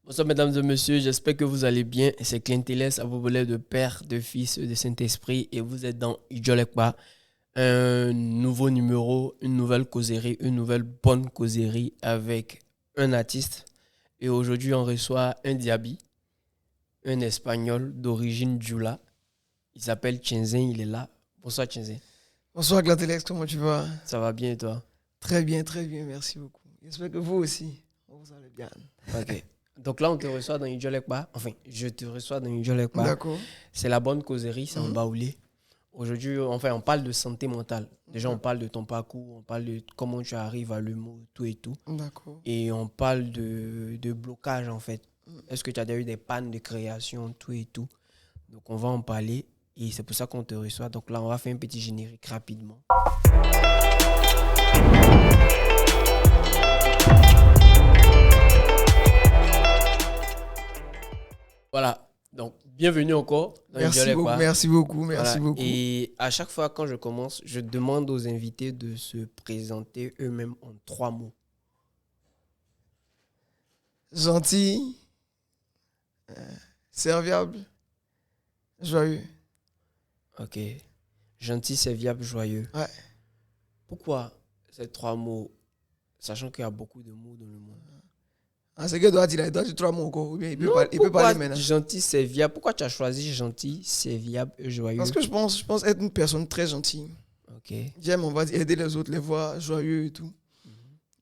Bonsoir mesdames et messieurs, j'espère que vous allez bien. C'est Clint Télès à vos volets de Père, de Fils, de Saint-Esprit et vous êtes dans Ijolekba, un nouveau numéro, une nouvelle causerie, une nouvelle bonne causerie avec un artiste. Et aujourd'hui, on reçoit un Diaby, un Espagnol d'origine Djoula. Il s'appelle Tchénzin, il est là. Bonsoir Tchénzin. Bonsoir Glantelex, comment tu vas? Ça va bien et toi? Très bien, merci beaucoup. J'espère que vous aussi, vous allez bien. Ok. Donc là, on te reçoit dans Ijolekba. Enfin, je te reçois dans Ijolekba. D'accord. C'est la bonne causerie, c'est en Baoulé. Aujourd'hui, enfin, on parle de santé mentale. Déjà, on parle de ton parcours, on parle de comment tu arrives à l'humour, tout et tout. D'accord. Et on parle de blocage, en fait. Est-ce que tu as déjà eu des pannes de création, tout et tout? Donc, on va en parler et c'est pour ça qu'on te reçoit. Donc là, on va faire un petit générique rapidement. Voilà. Donc, bienvenue encore dans Ijolekba. Merci beaucoup. Et à chaque fois, quand je commence, je demande aux invités de se présenter eux-mêmes en 3 mots. Gentil, serviable, joyeux. Ok. Gentil, serviable, joyeux. Ouais. Pourquoi ces 3 mots, sachant qu'il y a beaucoup de mots dans le monde? C'est que doit dire, il doit dire 3 mots encore, ou bien il peut Pourquoi parler maintenant. gentil, serviable? Pourquoi tu as choisi gentil, serviable et joyeux? Parce que je pense être une personne très gentille. Ok. J'aime, on va dire, aider les autres, les voir joyeux et tout.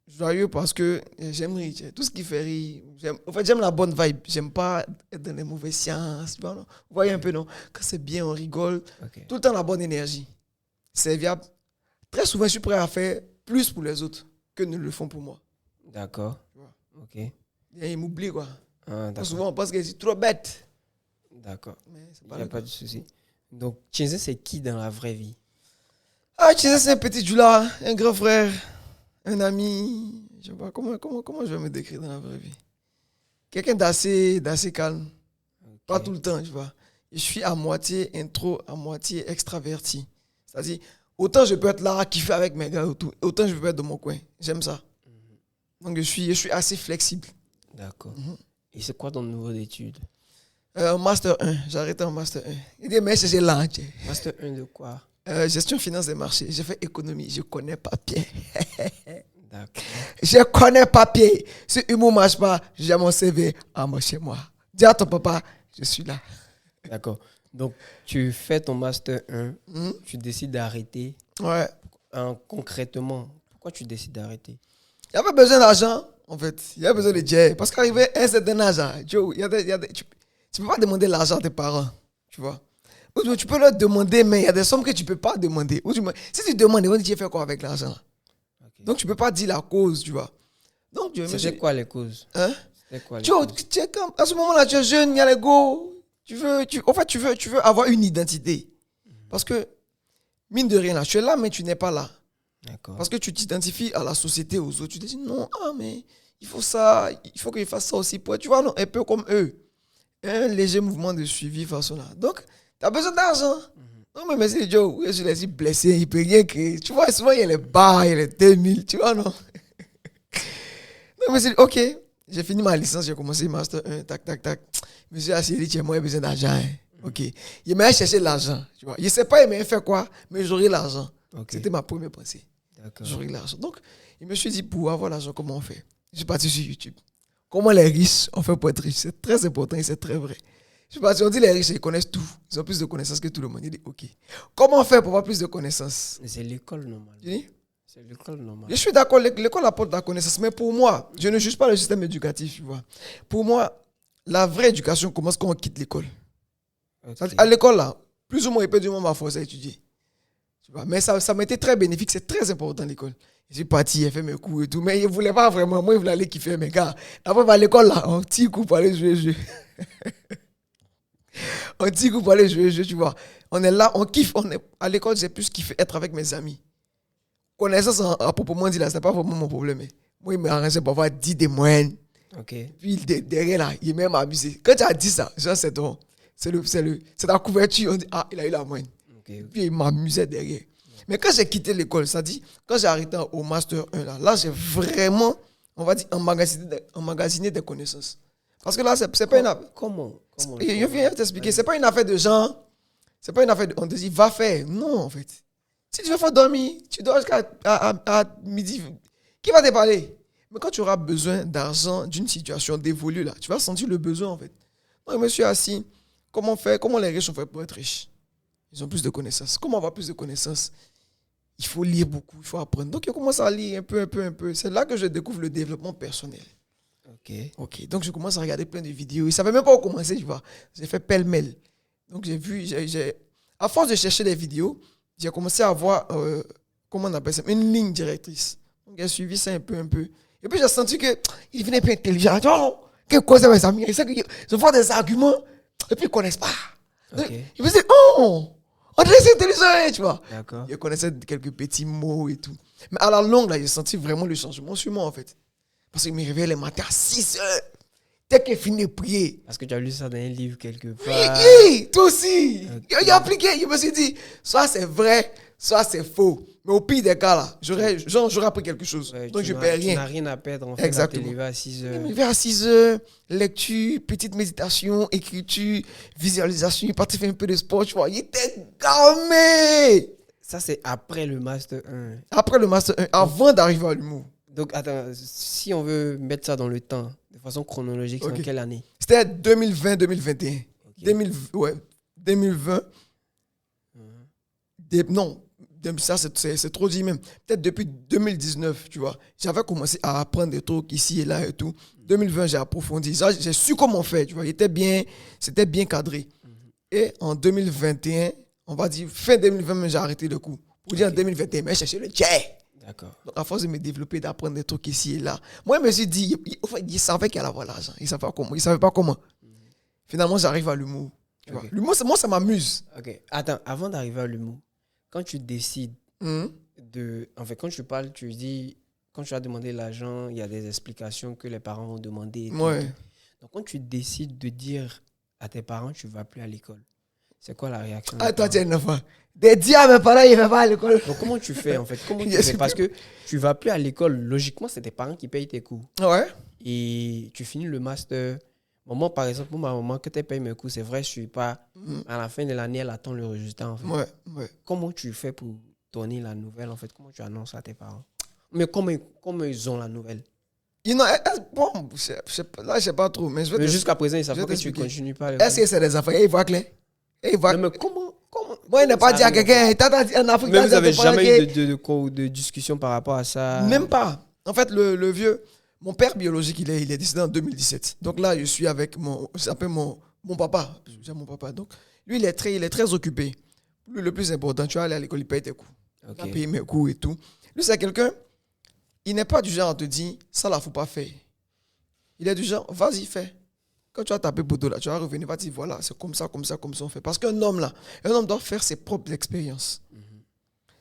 Joyeux parce que j'aime rire. Tout ce qui fait rire. J'aime la bonne vibe. J'aime pas être dans les mauvaises sciences. Vous voyez un peu, non? Quand c'est bien, on rigole. Ok. Tout le temps, la bonne énergie. Serviable. Très souvent, je suis prêt à faire plus pour les autres que ne le font pour moi. D'accord. Ouais. Ok. Et ils m'oublient, quoi. Ah, d'accord. Souvent, on pense que c'est trop bête. D'accord. Mais c'est Il pas n'y a le pas cas. de souci. Donc, Tchénzin, c'est qui dans la vraie vie? Ah, tu sais, c'est un petit Djoula, un grand frère, un ami. Je sais pas, comment je vais me décrire dans la vraie vie? Quelqu'un d'assez calme. Pas tout le temps, tu vois. Je suis à moitié intro, à moitié extraverti. C'est-à-dire, autant je peux être là, kiffer avec mes gars et tout, autant je peux être dans mon coin. J'aime ça. Donc, je suis assez flexible. D'accord. Et c'est quoi ton niveau d'études? Master 1, j'ai arrêté en Master 1. Il dit, mais c'est là. Master 1 de quoi? Gestion finance des marchés. J'ai fait économie, je connais papier. D'accord. Je connais papier. Si humour ne marche pas, j'ai mon CV à moi chez moi. Dis à ton papa, je suis là. D'accord. Donc, tu fais ton Master 1, tu décides d'arrêter. Ouais. Concrètement, pourquoi tu décides d'arrêter? Il n'y a pas besoin d'argent, en fait. Il y a besoin de jet. Parce qu'arriver à un certain âge, Joe, tu ne peux pas demander l'argent à tes parents. Tu vois. Ou tu peux leur demander, mais il y a des sommes que tu ne peux pas demander. Si tu demandes, ils vont dire, tu fais quoi avec l'argent? Okay. Donc, tu ne peux pas dire la cause, tu vois. Donc, c'était quoi les causes? Hein? C'était quoi les Joe, causes? à ce moment-là, tu es jeune, il y a les go. Tu veux avoir une identité. Parce que, mine de rien, là, tu es là, mais tu n'es pas là. D'accord. Parce que tu t'identifies à la société, aux autres. Tu te dis, non, mais il faut ça, il faut qu'il fasse ça aussi. Tu vois, non, un peu comme eux. Un léger mouvement de suivi, façon là. Donc, tu as besoin d'argent. Non, mais c'est Joe, je les ai blessés, il ne peut rien créer. Tu vois, souvent, il y a les bars, il y a les 2000, tu vois, non? Non, mais c'est ok. J'ai fini ma licence, j'ai commencé Master 1, tac. Je me suis assis, il dit, moi, j'ai besoin d'argent. Hein. Ok. Il m'a cherché l'argent, tu vois. Je ne sais pas, il m'a fait quoi, mais j'aurai l'argent. Okay. C'était ma première pensée. D'accord. J'aurai l'argent. Donc, il me suis dit, pour avoir l'argent, comment on fait? Je suis parti sur YouTube. Comment les riches ont fait pour être riches? C'est très important et c'est très vrai. Je suis parti, on dit les riches, ils connaissent tout. Ils ont plus de connaissances que tout le monde. Il dit, ok. Comment faire pour avoir plus de connaissances? C'est l'école normale. Tu dis? C'est l'école normale. Je suis d'accord, l'école apporte la connaissance. Mais pour moi, je ne juge pas le système éducatif, tu vois. Pour moi, la vraie éducation commence quand on quitte l'école. Okay. À l'école, là, plus ou moins, il peut du moment m'a forcé à étudier. Tu vois? Mais ça m'a été très bénéfique. C'est très important, l'école. Je suis parti, j'ai fait mes cours et tout. Mais il ne voulait pas vraiment. Moi, il voulait aller kiffer mes gars. Après, à l'école, là, un petit coup pour aller jouer. Un petit coup pour aller jouer, tu vois. On est là, on kiffe. À l'école, j'ai plus kiffé être avec mes amis. Connaissance à proprement dit, là, ce n'est pas vraiment mon problème. Moi, il m'arrangeait pour avoir 10 des moyennes. Okay. Puis derrière, là, il m'a même amusé. Quand tu as dit ça, genre, c'est la couverture. On dit, ah, il a eu la moyenne. Okay. Puis il m'amusait derrière. Mais quand j'ai quitté l'école, ça dit, quand j'ai arrêté au Master 1, là j'ai vraiment, on va dire, emmagasiné des connaissances. Parce que là, c'est pas une affaire. Comment Je viens t'expliquer. C'est pas une affaire de gens. C'est pas une affaire de. On te dit, va faire. Non, en fait. Si tu veux faire dormir, tu dors jusqu'à à midi. Qui va te parler? Mais quand tu auras besoin d'argent, d'une situation dévolue, là, tu vas sentir le besoin, en fait. Donc, je me suis assis. Comment faire? Comment les riches ont fait pour être riches? Ils ont plus de connaissances. Comment avoir plus de connaissances? Il faut lire beaucoup, il faut apprendre. Donc, je commence à lire un peu. C'est là que je découvre le développement personnel. Ok. Donc, je commence à regarder plein de vidéos. Je ne savais même pas où commencer, tu vois. J'ai fait pêle-mêle. Donc, à force de chercher des vidéos, j'ai commencé à voir, comment on appelle ça, une ligne directrice. Donc, j'ai suivi ça un peu. Et puis, j'ai senti qu'il devenait plus intelligent. Oh, quelle cause mes amis? Ils font des arguments, et puis ils ne connaissent pas. Donc, je me disais, oh, on dirait que c'est intelligent, tu vois. D'accord. Je connaissais quelques petits mots et tout. Mais à la longue, là, j'ai senti vraiment le changement sur moi, en fait. Parce qu'il me réveillait les matins à 6 heures. Dès qu'il finit de prier. Parce que tu as lu ça dans un livre quelque part. Oui, toi aussi. Okay. Il a appliqué. Je me suis dit, soit c'est vrai, soit c'est faux. Mais au pire des cas, là, j'aurais appris quelque chose. Ouais, donc, je ne perds rien. Tu n'as rien à perdre, en fait. Exactement. Tu te lever à 6 heures. Je me lever à 6 heures, lecture, petite méditation, écriture, visualisation. Il partait faire un peu de sport, tu vois. Il était gamé. Ça, c'est après le Master 1. Après le Master 1, avant d'arriver à l'humour. Donc, attends, si on veut mettre ça dans le temps, de façon chronologique, c'est en quelle année? C'était 2020-2021. Okay. 2020. Non, ça c'est trop dit même. Peut-être depuis 2019, tu vois. J'avais commencé à apprendre des trucs ici et là et tout. 2020, j'ai approfondi. J'ai su comment faire, tu vois. C'était bien cadré. Et en 2021, on va dire fin 2020, j'ai arrêté le coup. Pour dire en 2021, j'ai cherché le jet. D'accord. Donc, à force de me développer, d'apprendre des trucs ici et là, moi, je me suis dit, il savait qu'il allait avoir l'argent. Il ne savait pas comment. Finalement, j'arrive à l'humour. Okay. L'humour, moi, ça m'amuse. Ok. Attends, avant d'arriver à l'humour, quand tu décides de... En fait, quand tu parles, tu dis... Quand tu as demandé l'argent, il y a des explications que les parents vont demander. Ouais. Donc, quand tu décides de dire à tes parents, tu ne vas plus à l'école, c'est quoi la réaction? Ah, toi, tu es un enfant. De dire à mes parents, il ne va pas à l'école. Donc, comment tu fais, en fait? Comment tu fais? Parce que tu ne vas plus à l'école. Logiquement, c'est tes parents qui payent tes cours. Ouais. Et tu finis le master. Moi, par exemple, pour ma maman, que tu payes mes cours, c'est vrai, je ne suis pas... À la fin de l'année, elle attend le résultat, en fait. Ouais. Comment tu fais pour donner la nouvelle, en fait? Comment tu annonces à tes parents? Mais comment ils ont la nouvelle? Bon, là, je ne sais pas trop. Mais jusqu'à présent, ils savent pas que tu ne continues pas. Est-ce que c'est des enfants? Ils voient clair. Mais comment moi, il n'a pas dit à quelqu'un, en Afrique. Mais vous n'avez jamais eu de discussion par rapport à ça? Même pas. En fait, le vieux, mon père biologique, il est décédé en 2017. Donc là, je suis avec mon papa. J'ai mon papa. Donc, lui, il est très occupé. Lui, le plus important, tu vas aller à l'école, il paye tes cours. Il va payer mes cours et tout. Lui, c'est quelqu'un, il n'est pas du genre à te dire, ça, là, il ne faut pas faire. Il est du genre, vas-y, fais. Quand tu as tapé poteau là, tu vas revenir, vas dire voilà, c'est comme ça on fait. Parce qu'un homme doit faire ses propres expériences.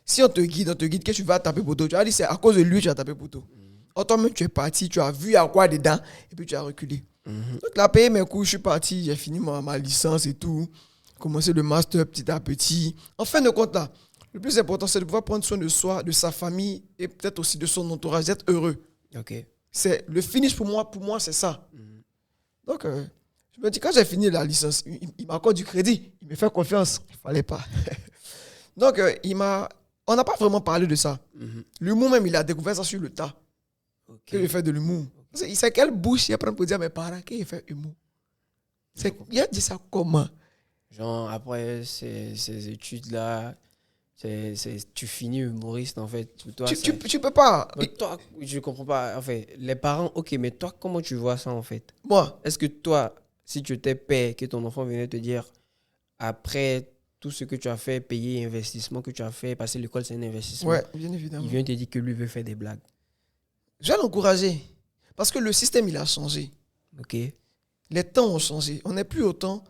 Si on te guide, que tu vas taper poteau, tu vas dire c'est à cause de lui que tu as tapé poteau. Or toi-même, tu es parti, tu as vu à quoi dedans, et puis tu as reculé. Donc là, payé mes cours, je suis parti, j'ai fini ma licence et tout, commencé le master petit à petit. En fin de compte là, le plus important, c'est de pouvoir prendre soin de soi, de sa famille, et peut-être aussi de son entourage, d'être heureux. Ok. C'est le finish pour moi, c'est ça. Donc, je me dis, quand j'ai fini la licence, il m'a encore du crédit. Il me fait confiance. Il ne fallait pas. Donc, on n'a pas vraiment parlé de ça. L'humour même, il a découvert ça sur le tas. Okay. Il fait de l'humour. Il sait quelle bouche il prend pour dire à mes parents qu'il fait humour. Il a dit ça comment? Genre, après ces études-là, tu finis humoriste, en fait. Toi, tu peux pas. Mais toi, je comprends pas. En fait, les parents, ok, mais toi, comment tu vois ça, en fait? Moi? Est-ce que toi, si tu étais père, que ton enfant venait te dire, après tout ce que tu as fait, payer investissement que tu as fait, passer l'école, c'est un investissement. Ouais, bien évidemment. Il vient te dire que lui veut faire des blagues. Je vais l'encourager. Parce que le système, il a changé. Ok. Les temps ont changé. On n'est plus autant.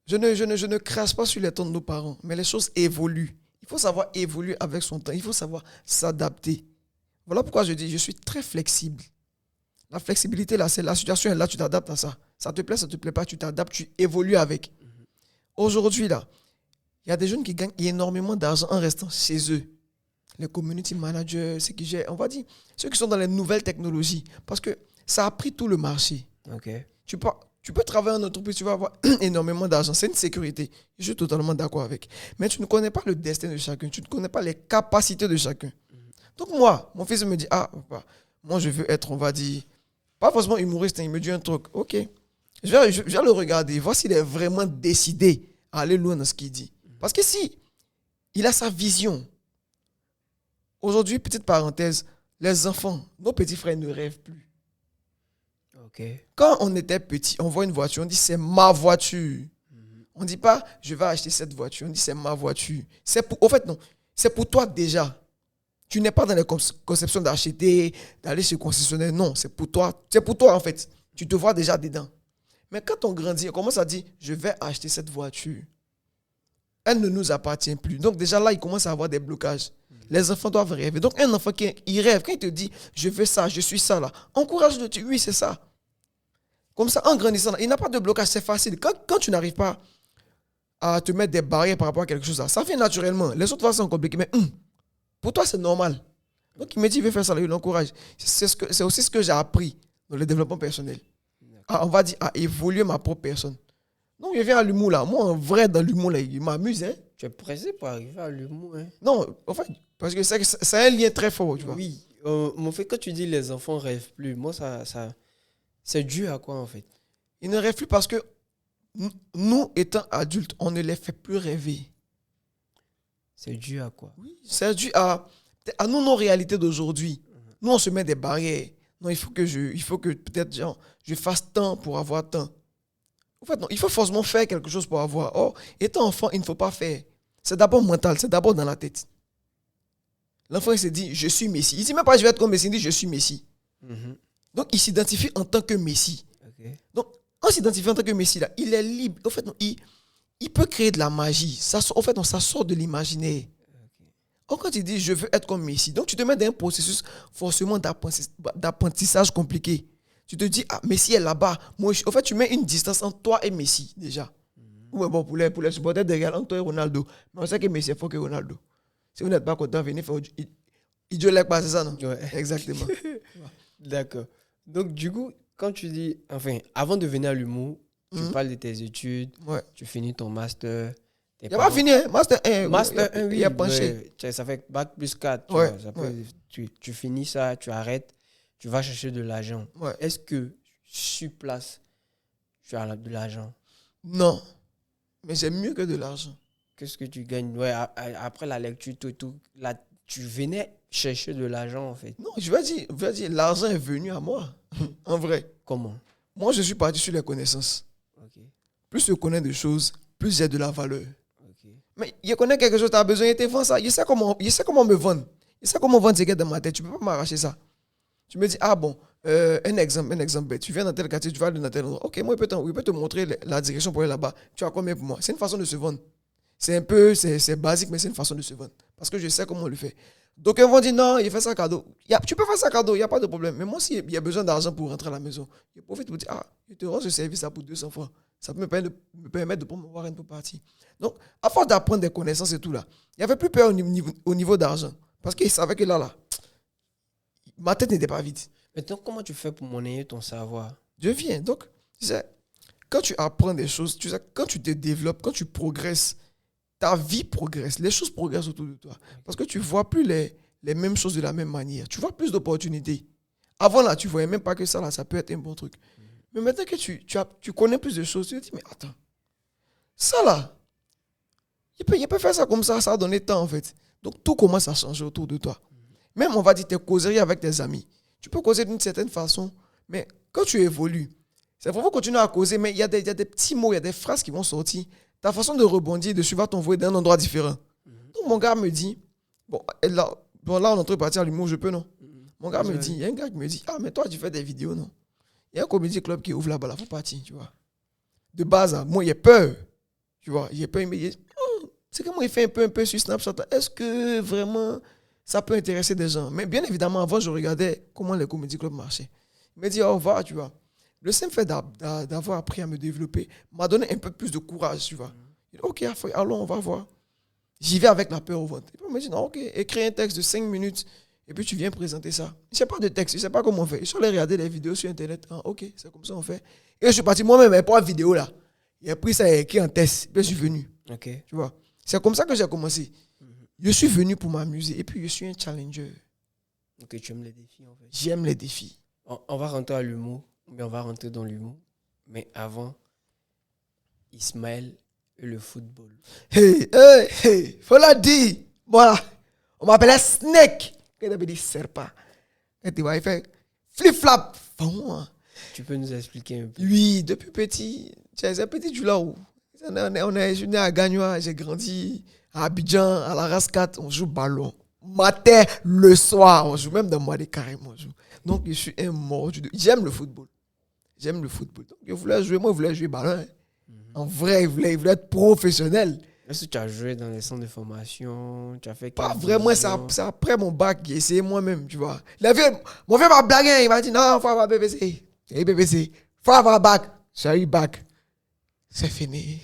Je ne crache pas sur les temps de nos parents, mais les choses évoluent. Il faut savoir évoluer avec son temps. Il faut savoir s'adapter. Voilà pourquoi je dis, je suis très flexible. La flexibilité, là, c'est la situation est là, tu t'adaptes à ça. Ça te plaît, ça te plaît pas, tu t'adaptes, tu évolues avec. Aujourd'hui, là, il y a des jeunes qui gagnent énormément d'argent en restant chez eux. Les community managers, ceux qui gèrent, on va dire, ceux qui sont dans les nouvelles technologies. Parce que ça a pris tout le marché. Ok. Tu Tu peux travailler en entreprise, tu vas avoir énormément d'argent. C'est une sécurité. Je suis totalement d'accord avec. Mais tu ne connais pas le destin de chacun. Tu ne connais pas les capacités de chacun. Donc moi, mon fils me dit, ah, papa, moi je veux être, on va dire, pas forcément humoriste. Il me dit un truc. Ok. Je vais le regarder, voir s'il est vraiment décidé à aller loin dans ce qu'il dit. Parce que si il a sa vision. Aujourd'hui, petite parenthèse, les enfants, nos petits frères ne rêvent plus. Ok. Quand on était petit, on voit une voiture, on dit c'est ma voiture. On ne dit pas je vais acheter cette voiture, on dit c'est ma voiture. Au fait, non, c'est pour toi déjà. Tu n'es pas dans les conceptions d'acheter, d'aller chez le concessionnaire. Non, c'est pour toi. C'est pour toi en fait. Tu te vois déjà dedans. Mais quand on grandit, on commence à dire je vais acheter cette voiture. Elle ne nous appartient plus. Donc déjà là, il commence à avoir des blocages. Les enfants doivent rêver. Donc un enfant il rêve, quand il te dit je veux ça, je suis ça là, encourage-le, oui c'est ça. Comme ça, en grandissant, il n'a pas de blocage, c'est facile. Quand tu n'arrives pas à te mettre des barrières par rapport à quelque chose là, ça vient naturellement. Les autres fois sont compliquées, mais pour toi c'est normal. Donc il me dit il veut faire ça, il l'encourage. C'est aussi ce que j'ai appris dans le développement personnel. On va dire à évoluer ma propre personne. Donc je viens à l'humour là. Moi en vrai dans l'humour là, il m'amuse. Hein. Tu es pressé pour arriver à l'humour. Hein? Non, en fait, parce que c'est un lien très fort, tu vois. Oui. En fait, quand tu dis les enfants ne rêvent plus, moi, ça, c'est dû à quoi, en fait? Ils ne rêvent plus parce que nous, étant adultes, on ne les fait plus rêver. C'est dû à quoi? Oui, c'est dû à nous, nos réalités d'aujourd'hui. Nous, on se met des barrières. Non, il faut que peut-être, genre, je fasse tant pour avoir tant. En fait, non, il faut forcément faire quelque chose pour avoir. Or, étant enfant, il ne faut pas faire. C'est d'abord mental, c'est d'abord dans la tête. L'enfant, il se dit, je suis Messi. Il ne dit même pas, je vais être comme Messi, il dit, je suis Messi. Donc, il s'identifie en tant que Messi. Okay. Donc, en s'identifiant en tant que Messi, là, il est libre. En fait, non, il peut créer de la magie. En fait, non, ça sort de l'imaginaire. Okay. Or, quand il dit, je veux être comme Messi, donc tu te mets dans un processus forcément d'apprentissage compliqué. Tu te dis, ah, Messi est là-bas. Moi, en fait, tu mets une distance entre toi et Messi, déjà. Ou bon, pour les supporters de Real, entre toi et Ronaldo. Mais on sait que Messi est fort que Ronaldo. Si vous n'êtes pas content, venez faire Idjolek, c'est ça, non? Ouais. Exactement. D'accord. Donc, du coup, quand tu dis, enfin, avant de venir à l'humour, tu parles de tes études, tu finis ton master. Il n'a pas fini, hein? Master 1. Master 1, oui. Il a penché. Ça fait bac plus 4. Tu finis ça, tu arrêtes, tu vas chercher de l'argent. Ouais. Est-ce que sur place, tu as de l'argent? Non. Mais c'est mieux que de l'argent. Qu'est-ce que tu gagnes? Ouais, après la lecture, tout, là, tu venais chercher de l'argent, en fait. Non, je vais dire, l'argent est venu à moi. En vrai. Comment? Moi, je suis parti sur les connaissances. Okay. Plus je connais de choses, plus j'ai de la valeur. Okay. Mais je connais quelque chose, tu as besoin, il te vend ça. Je sais comment me vendre. Je sais comment vendre ces gars dans ma tête. Tu ne peux pas m'arracher ça. Tu me dis, ah bon, un exemple bête. Tu viens dans tel quartier, tu vas aller dans tel endroit. Ok, moi, il peut te montrer la direction pour aller là-bas. Tu as combien pour moi? C'est une façon de se vendre. C'est basique, mais c'est une façon de se vendre. Parce que je sais comment on le fait. Donc, ils vont dire, non, il fait ça cadeau. Tu peux faire ça cadeau, il n'y a pas de problème. Mais moi, s'il y a besoin d'argent pour rentrer à la maison, je profite pour dire, ah, je te rends ce service pour 200 francs. Ça peut me permettre de promouvoir un peu partie. Donc, à force d'apprendre des connaissances et tout là, il n'y avait plus peur au niveau d'argent. Parce qu'il savait que là, ma tête n'était pas vide. Maintenant, comment tu fais pour monnayer ton savoir? Je viens. Donc, tu sais, quand tu apprends des choses, tu sais, quand tu te développes, quand tu progresses, ta vie progresse, les choses progressent autour de toi. Parce que tu ne vois plus les mêmes choses de la même manière. Tu vois plus d'opportunités. Avant, là, tu ne voyais même pas que ça, là, ça peut être un bon truc. Mais maintenant que tu connais plus de choses, tu te dis, mais attends, ça, là, il peut faire ça comme ça a donné temps, en fait. Donc, tout commence à changer autour de toi. Même, on va dire, tes causeries avec tes amis. Tu peux causer d'une certaine façon, mais quand tu évolues, c'est vraiment continuer à causer, mais il y a des petits mots, il y a des phrases qui vont sortir. Ta façon de rebondir dessus va t'envoyer d'un endroit différent. Donc, mon gars me dit, là, on est en train de partir à l'humour, je peux, non? Mon gars me dit, il y a un gars qui me dit, ah, mais toi, tu fais des vidéos, non? Il y a un comédie club qui ouvre là-bas, là, faut partir, tu vois. De base, hein, moi, il y a peur, tu vois. Il y a peur, il me dit, c'est que moi, il fait un peu sur Snapchat. Est-ce que vraiment, ça peut intéresser des gens? Mais bien évidemment, avant, je regardais comment les comédie clubs marchaient. Il me dit, au revoir, tu vois. Le simple fait d'avoir appris à me développer m'a donné un peu plus de courage, tu vois. Il dit, ok, allons, on va voir. J'y vais avec la peur au ventre. Il me dit, non, ok, écris un texte de 5 minutes Et puis tu viens présenter ça. Je ne sais pas de texte, je ne sais pas comment on fait. Je suis allé regarder les vidéos sur Internet. Ah, ok, c'est comme ça on fait. Et je suis parti moi-même, mais pas en vidéo là. J'ai pris ça et écrit en test. Puis je suis venu. Ok. Tu vois. C'est comme ça que j'ai commencé. Je suis venu pour m'amuser. Et puis je suis un challenger. Ok, tu aimes les défis en fait. J'aime les défis. On va rentrer à l'humour. Mais on va rentrer dans l'humour. Mais avant, Ismaël et le football. Hey, faut la dire. Voilà. On m'appelait Snake. Quand on dit serpent. Quand tu vois, il fait flip-flap. Tu peux nous expliquer un peu? Oui, depuis petit. C'est un petit du là où. Je suis né à Gagnoa, j'ai grandi à Abidjan, à la Rascate, on joue ballon. Matin, le soir, on joue même dans moi des carrément. Donc, je suis un mordu. J'aime le football. Donc, je voulais jouer ballon. Hein. En vrai, il voulait être professionnel. Est-ce que tu as joué dans les centres de formation? Tu as fait Pas vraiment, c'est après mon bac, j'ai essayé moi-même, tu vois. Mon vieux m'a blagué, il m'a dit non, faut avoir BBC. Et BBC, faut avoir bac. J'ai eu bac. C'est fini.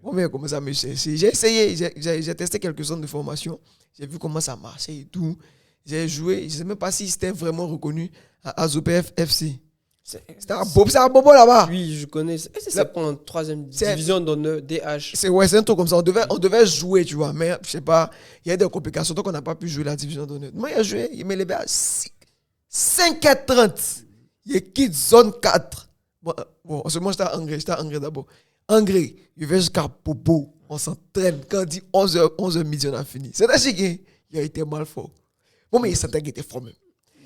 Mon vieux commence à me chercher. J'ai essayé, j'ai testé quelques centres de formation. J'ai vu comment ça marchait et tout. J'ai joué, je ne sais même pas si c'était vraiment reconnu à Azopef FC. C'est un bobo là-bas. Oui, je connais. C'est pour en 3e division d'honneur, DH. C'est un truc comme ça. On devait jouer, tu vois. Mais je sais pas, il y a des complications. Donc on n'a pas pu jouer la division d'honneur. Moi, il a joué, il m'a levé à 5h30. Il quitte zone 4. Bon, moi j'étais à Angré d'abord. Angré, il va jusqu'à Popo. On s'entraîne. Quand on dit 11h midi, on a fini. C'est chic, il a été mal fort. Bon, mais il sentait qu'il était fort même.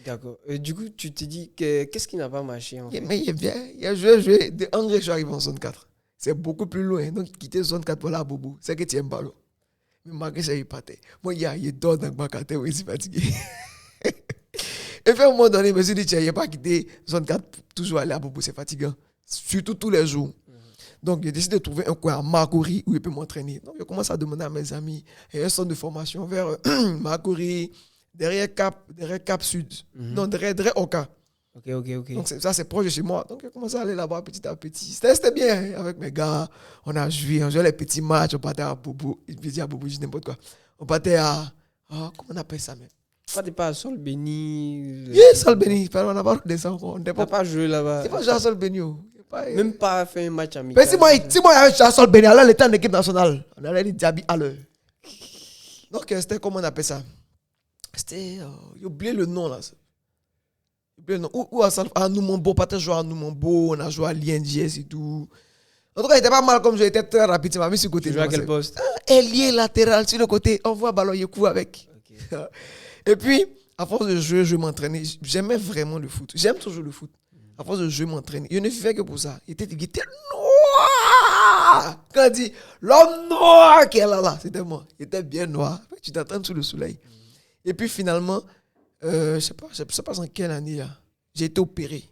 D'accord. Du coup, tu te dis qu'est-ce qui n'a pas marché en fait? Mais il est bien. Il a joué. De Angré, je suis arrivé en zone 4. C'est beaucoup plus loin. Donc, quitter zone 4 pour là, Bobo. C'est que tu aimes ballon. Mais malgré ça, il partait. Moi, il dort dans le bacaté, il est fatigué. Et puis, à un moment donné, je me suis dit, tiens, il n'a pas quitté zone 4 pour toujours aller à Bobo. C'est fatigant. Surtout tous les jours. Donc, j'ai décidé de trouver un coin à Marcory où il peut m'entraîner. Donc, je commence à demander à mes amis un centre de formation vers Marcory, derrière Cap Sud. Non, derrière Oka. Ok. Donc, ça, c'est proche de chez moi. Donc, j'ai commencé à aller là-bas petit à petit. C'était bien hein, avec mes gars. On jouait les petits matchs. On partait à Bobo. Je dis à Bobo, je dis n'importe quoi. On partait à. Comment on appelle ça même? Tu n'es pas à Sol Béni. Oui, Sol Béni. On n'a pas redescendu encore. Tu n'as pas joué là-bas. Tu n'as pas joué à Sol Béni. Même pas fait un match amical. Mais si moi, j'avais joué à Sol Béni, alors l'état en équipe nationale, on allait dire Diaby à l'heure. Donc, c'était comment on appelle ça? C'était. J'ai oublié le nom là. Ou à Noumombo, pas joué à Noumombo, on a joué à Liendiès et tout. En tout cas, il était pas mal comme je, il était très rapide. Tu m'as mis sur le côté. Tu jouais à quel poste? Ailier latéral sur le côté. On voit ballon, il court avec. Okay. Et puis, à force de jouer, je m'entraînais. J'aimais vraiment le foot. J'aime toujours le foot. À force de jouer, m'entraîner. Je ne vivais que pour ça. Il était noir. Quand il dit l'homme noir qui est là, c'était moi. Il était bien noir. Tu t'entraînes sous le soleil. Et puis finalement, je ne sais pas en quelle année, là, j'ai été opéré.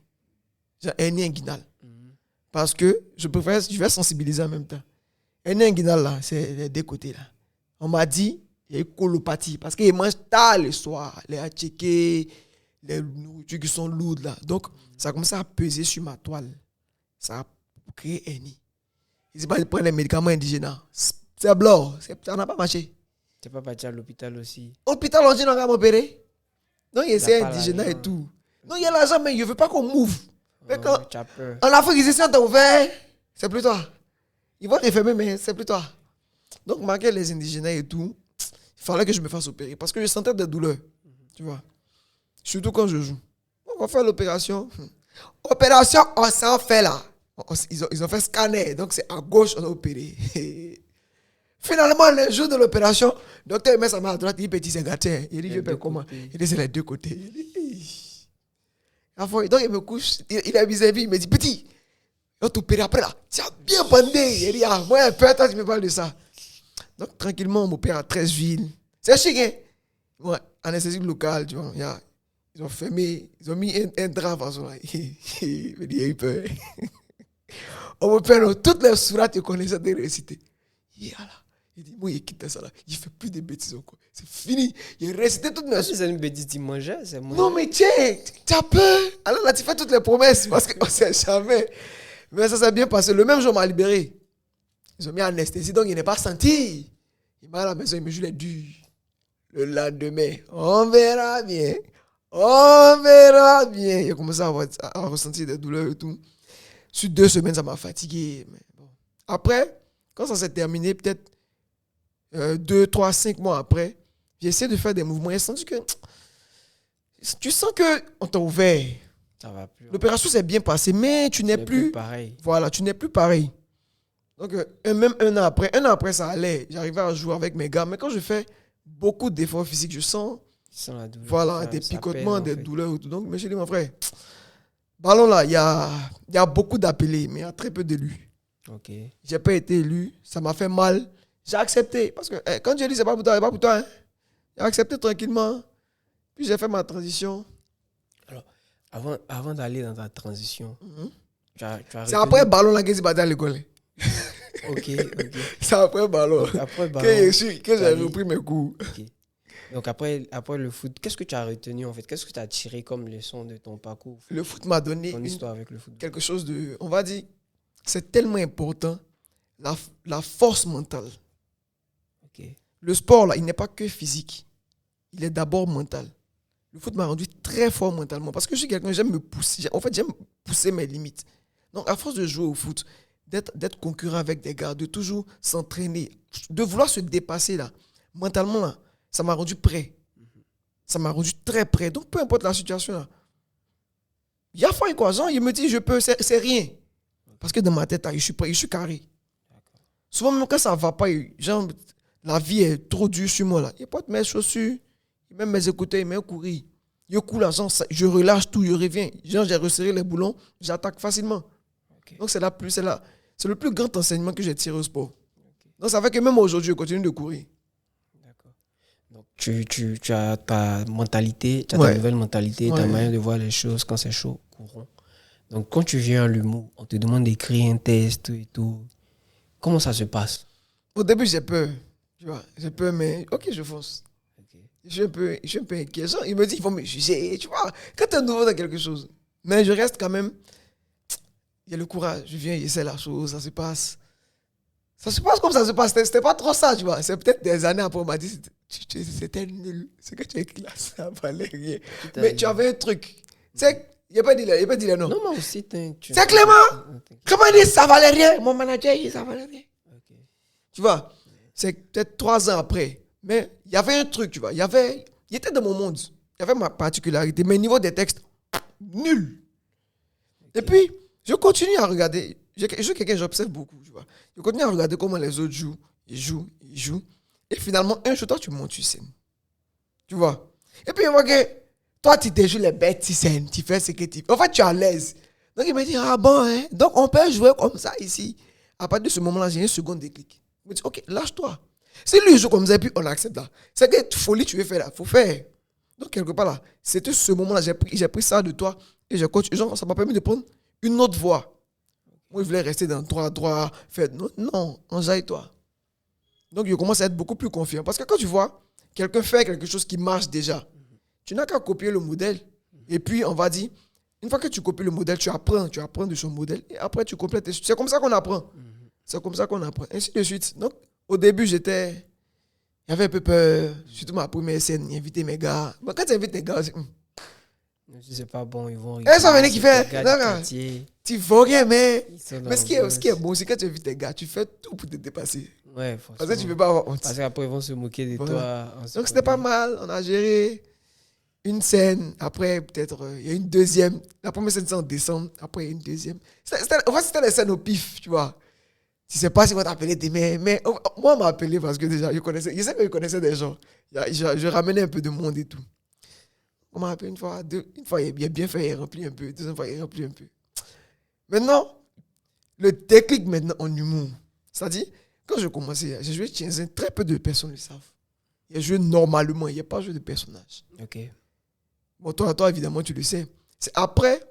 J'ai hernie inguinale. Parce que je vais sensibiliser en même temps. Hernie inguinale, là, c'est les deux côtés. Là. On m'a dit, il y a eu colopathie. Parce qu'il mange tard le soir. Les attiqués, les nourritures qui sont lourdes. Là. Donc, ça a commencé à peser sur ma toile. Ça a créé hernie. Je ne sais pas, je prends les médicaments indigènes. C'est blanc. Ça n'a pas marché. Tu n'es pas parti à l'hôpital aussi? Hôpital, on dit qu'on va m'opérer. Non, il c'est indigène et tout. Non, il y a l'argent, mais il ne veut pas qu'on move. En Afrique, ici, si on t'a ouvert, c'est plus toi. Ils vont te fermer, mais c'est plus toi. Donc, malgré les indigènes et tout, il fallait que je me fasse opérer parce que je sentais des douleurs. Tu vois. Surtout quand je joue. On va faire l'opération. Opération, on s'en fait là. Ils ont fait scanner. Donc, c'est à gauche, on a opéré. Finalement, le jour de l'opération, le docteur met sa main à droite, il dit petit, c'est gâté. Il dit, je fais comment? Il dit, c'est les deux côtés. Donc, il me couche, il a vis-à-vis, il me dit, petit, on t'opère après là. Tu as bien bandé. Il dit, moi, peu toi, tu me parles de ça. Donc, tranquillement, on m'opère à 13 villes. C'est chic, hein? Ouais, anesthésie locale, tu vois. Ils ont fermé, ils ont mis un drap en façon là. Il me dit, il a eu peur. On m'opère, toutes les sourates, tu connais ça de réciter. Il dit, moi, il quitte ça là. Il fait plus de bêtises encore. C'est fini. Il est récité toutes mes... C'est une bêtise, tu mangeais, c'est moi. Non, mais tiens, tu as peur. Alors là, tu fais toutes les promesses parce qu'on ne sait jamais. Mais ça s'est bien passé. Le même jour, on m'a libéré. Ils ont mis anesthésie, donc il n'est pas senti. Il m'a à la maison, il me joue les durs. Le lendemain, on verra bien. On verra bien. J'ai commencé à ressentir des douleurs et tout. Sur 2 semaines, ça m'a fatigué. Mais bon. Après, quand ça s'est terminé, peut-être 2, 3, 5 mois après, j'ai essayé de faire des mouvements. J'ai senti que tu sens qu'on t'a ouvert. Ça va plus. L'opération s'est bien passée, mais tu n'es plus pareil. Voilà, tu n'es plus pareil. Donc, même un an après, ça allait. J'arrivais à jouer avec mes gars. Mais quand je fais beaucoup d'efforts physiques, je sens La douleur. voilà, des picotements, des douleurs. Donc, mais je dis, mon frère, ballon là, il y a beaucoup d'appelés, mais il y a très peu d'élus. Ok. J'ai pas été élu, ça m'a fait mal. J'ai accepté. Parce que quand Dieu dit c'est pas pour toi, c'est pas pour toi. Hein. J'ai accepté tranquillement. Puis j'ai fait ma transition. Alors, avant d'aller dans ta transition, tu as c'est après ballon là que j'ai battu à l'école. Ok. C'est après ballon. Après ballon que j'ai repris mes cours. Ok. Donc après le foot, qu'est-ce que tu as retenu en fait? Qu'est-ce que tu as tiré comme leçon de ton parcours? Le foot m'a donné ton histoire avec le foot. quelque chose de... On va dire, c'est tellement important, la force mentale. Ok. Le sport, là, il n'est pas que physique. Il est d'abord mental. Le foot m'a rendu très fort mentalement parce que je suis quelqu'un, j'aime me pousser. En fait, j'aime pousser mes limites. Donc, à force de jouer au foot, d'être concurrent avec des gars, de toujours s'entraîner, de vouloir se dépasser, là, mentalement, là, ça m'a rendu prêt. Ça m'a rendu très prêt. Donc, peu importe la situation, là, il y a faim, quoi. Genre, il me dit, je peux, c'est rien. Parce que dans ma tête, là, je suis prêt, je suis carré. Souvent, même quand ça ne va pas, genre, la vie est trop dure sur moi, là. Il porte mes chaussures, il met mes écouteurs, il met un courir. Je coule, genre, je relâche tout, je reviens. Genre, j'ai resserré les boulons, j'attaque facilement. Okay. Donc, c'est le plus grand enseignement que j'ai tiré au sport. Okay. Donc, ça fait que même aujourd'hui, je continue de courir. D'accord. Donc, tu as ta mentalité, tu as ta nouvelle mentalité, ta manière de voir les choses quand c'est chaud, courant. Donc, quand tu viens à l'humour, on te demande d'écrire un texte et tout. Comment ça se passe? Au début, j'ai peur. Tu vois, j'ai peur, mais ok, je fonce. Okay. Je suis un peu inquiet. Genre, il me dit, ils vont me juger. Tu vois, quand tu es nouveau dans quelque chose. Mais je reste quand même. Il y a le courage. Je viens, j'essaie la chose, ça se passe. Ça se passe comme ça se passe. C'était pas trop ça, tu vois. C'est peut-être des années après, on m'a dit, c'était nul. Ce que tu as écrit là, ça valait rien. Mais tu avais un truc. C'est. Il n'a pas dit les noms. Non, moi aussi, c'est Clément. Comment il dit ça valait rien? Mon manager, il dit ça valait rien. Okay. Tu vois, c'est peut-être 3 ans après. Mais il y avait un truc, tu vois. Il était dans mon monde. Il y avait ma particularité. Mais au niveau des textes, nul. Okay. Et puis, je continue à regarder. Je suis quelqu'un, j'observe beaucoup, tu vois. Je continue à regarder comment les autres jouent. Ils jouent. Et finalement, un jour, toi, tu montes sur scène. Tu vois. Et puis, il voit que toi, tu te joues les bêtes, tu scènes, tu fais ce que tu fais. En fait, tu es à l'aise. Donc, il me dit, ah bon, hein? Donc, on peut jouer comme ça ici. À partir de ce moment-là, j'ai un second déclic. Il me dit, ok, lâche-toi. Si lui joue comme ça, puis on accepte là. C'est que folie tu veux faire là, il faut faire. Donc, quelque part là, c'était ce moment-là, j'ai pris ça de toi et j'ai continué. Genre, ça m'a permis de prendre une autre voie. Moi, je voulais rester dans droit, faire. Non, enjaille-toi. Donc, je commence à être beaucoup plus confiant. Parce que quand tu vois quelqu'un faire quelque chose qui marche déjà, tu n'as qu'à copier le modèle. Et puis, on va dire, une fois que tu copies le modèle, tu apprends de son modèle. Et après, tu complètes. C'est comme ça qu'on apprend. C'est comme ça qu'on apprend. Ainsi de suite. Donc, au début, j'avais un peu peur. Surtout ma première scène, inviter mes gars. Mais quand tu invites tes gars, c'est pas bon, ils vont... Et ça venait qui fait... Tu vois rien, mais ce qui est bon, c'est que quand tu invites tes gars, tu fais tout pour te dépasser. Ouais, forcément. Parce que tu ne peux pas avoir honte. Parce qu'après, ils vont se moquer de toi. Donc, c'était pas mal. On a géré une scène. Après, peut-être, il y a une deuxième. La première scène, c'est en décembre. Après, il y a une deuxième. En fait, c'était des scènes au pif, tu vois. Je ne sais pas si on va t'appeler demain, mais moi, on m'a appelé parce que déjà, je sais que je connaissais des gens. Je ramenais un peu de monde et tout. On m'a appelé une fois, une fois, il a bien fait, il remplit un peu. Deuxième fois, il remplit un peu. Maintenant, le déclic maintenant en humour. C'est-à-dire, quand je commençais, j'ai joué Tienzen, très peu de personnes le savent. Il a joué normalement, il n'y a pas joué de personnage. Ok. Bon, toi, évidemment, tu le sais. C'est après,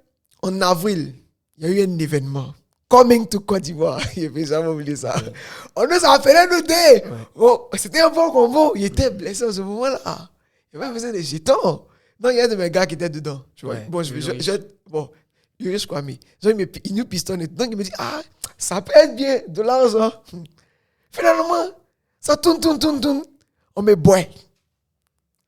en avril, il y a eu un événement. Coming to Côte d'Ivoire. Il n'a jamais oublié ça. Ouais. On nous a appelé nous deux. Ouais. Oh, c'était un bon combo. Il était blessé en ce moment-là. Il avait besoin des jetons. Donc, il y a un de mes gars qui était dedans. Tu vois. Ouais, bon, Yurish Kwame. Il nous pistonne. Donc, il me dit, ça peut être bien, de l'argent. Finalement, ça tourne. On me boit.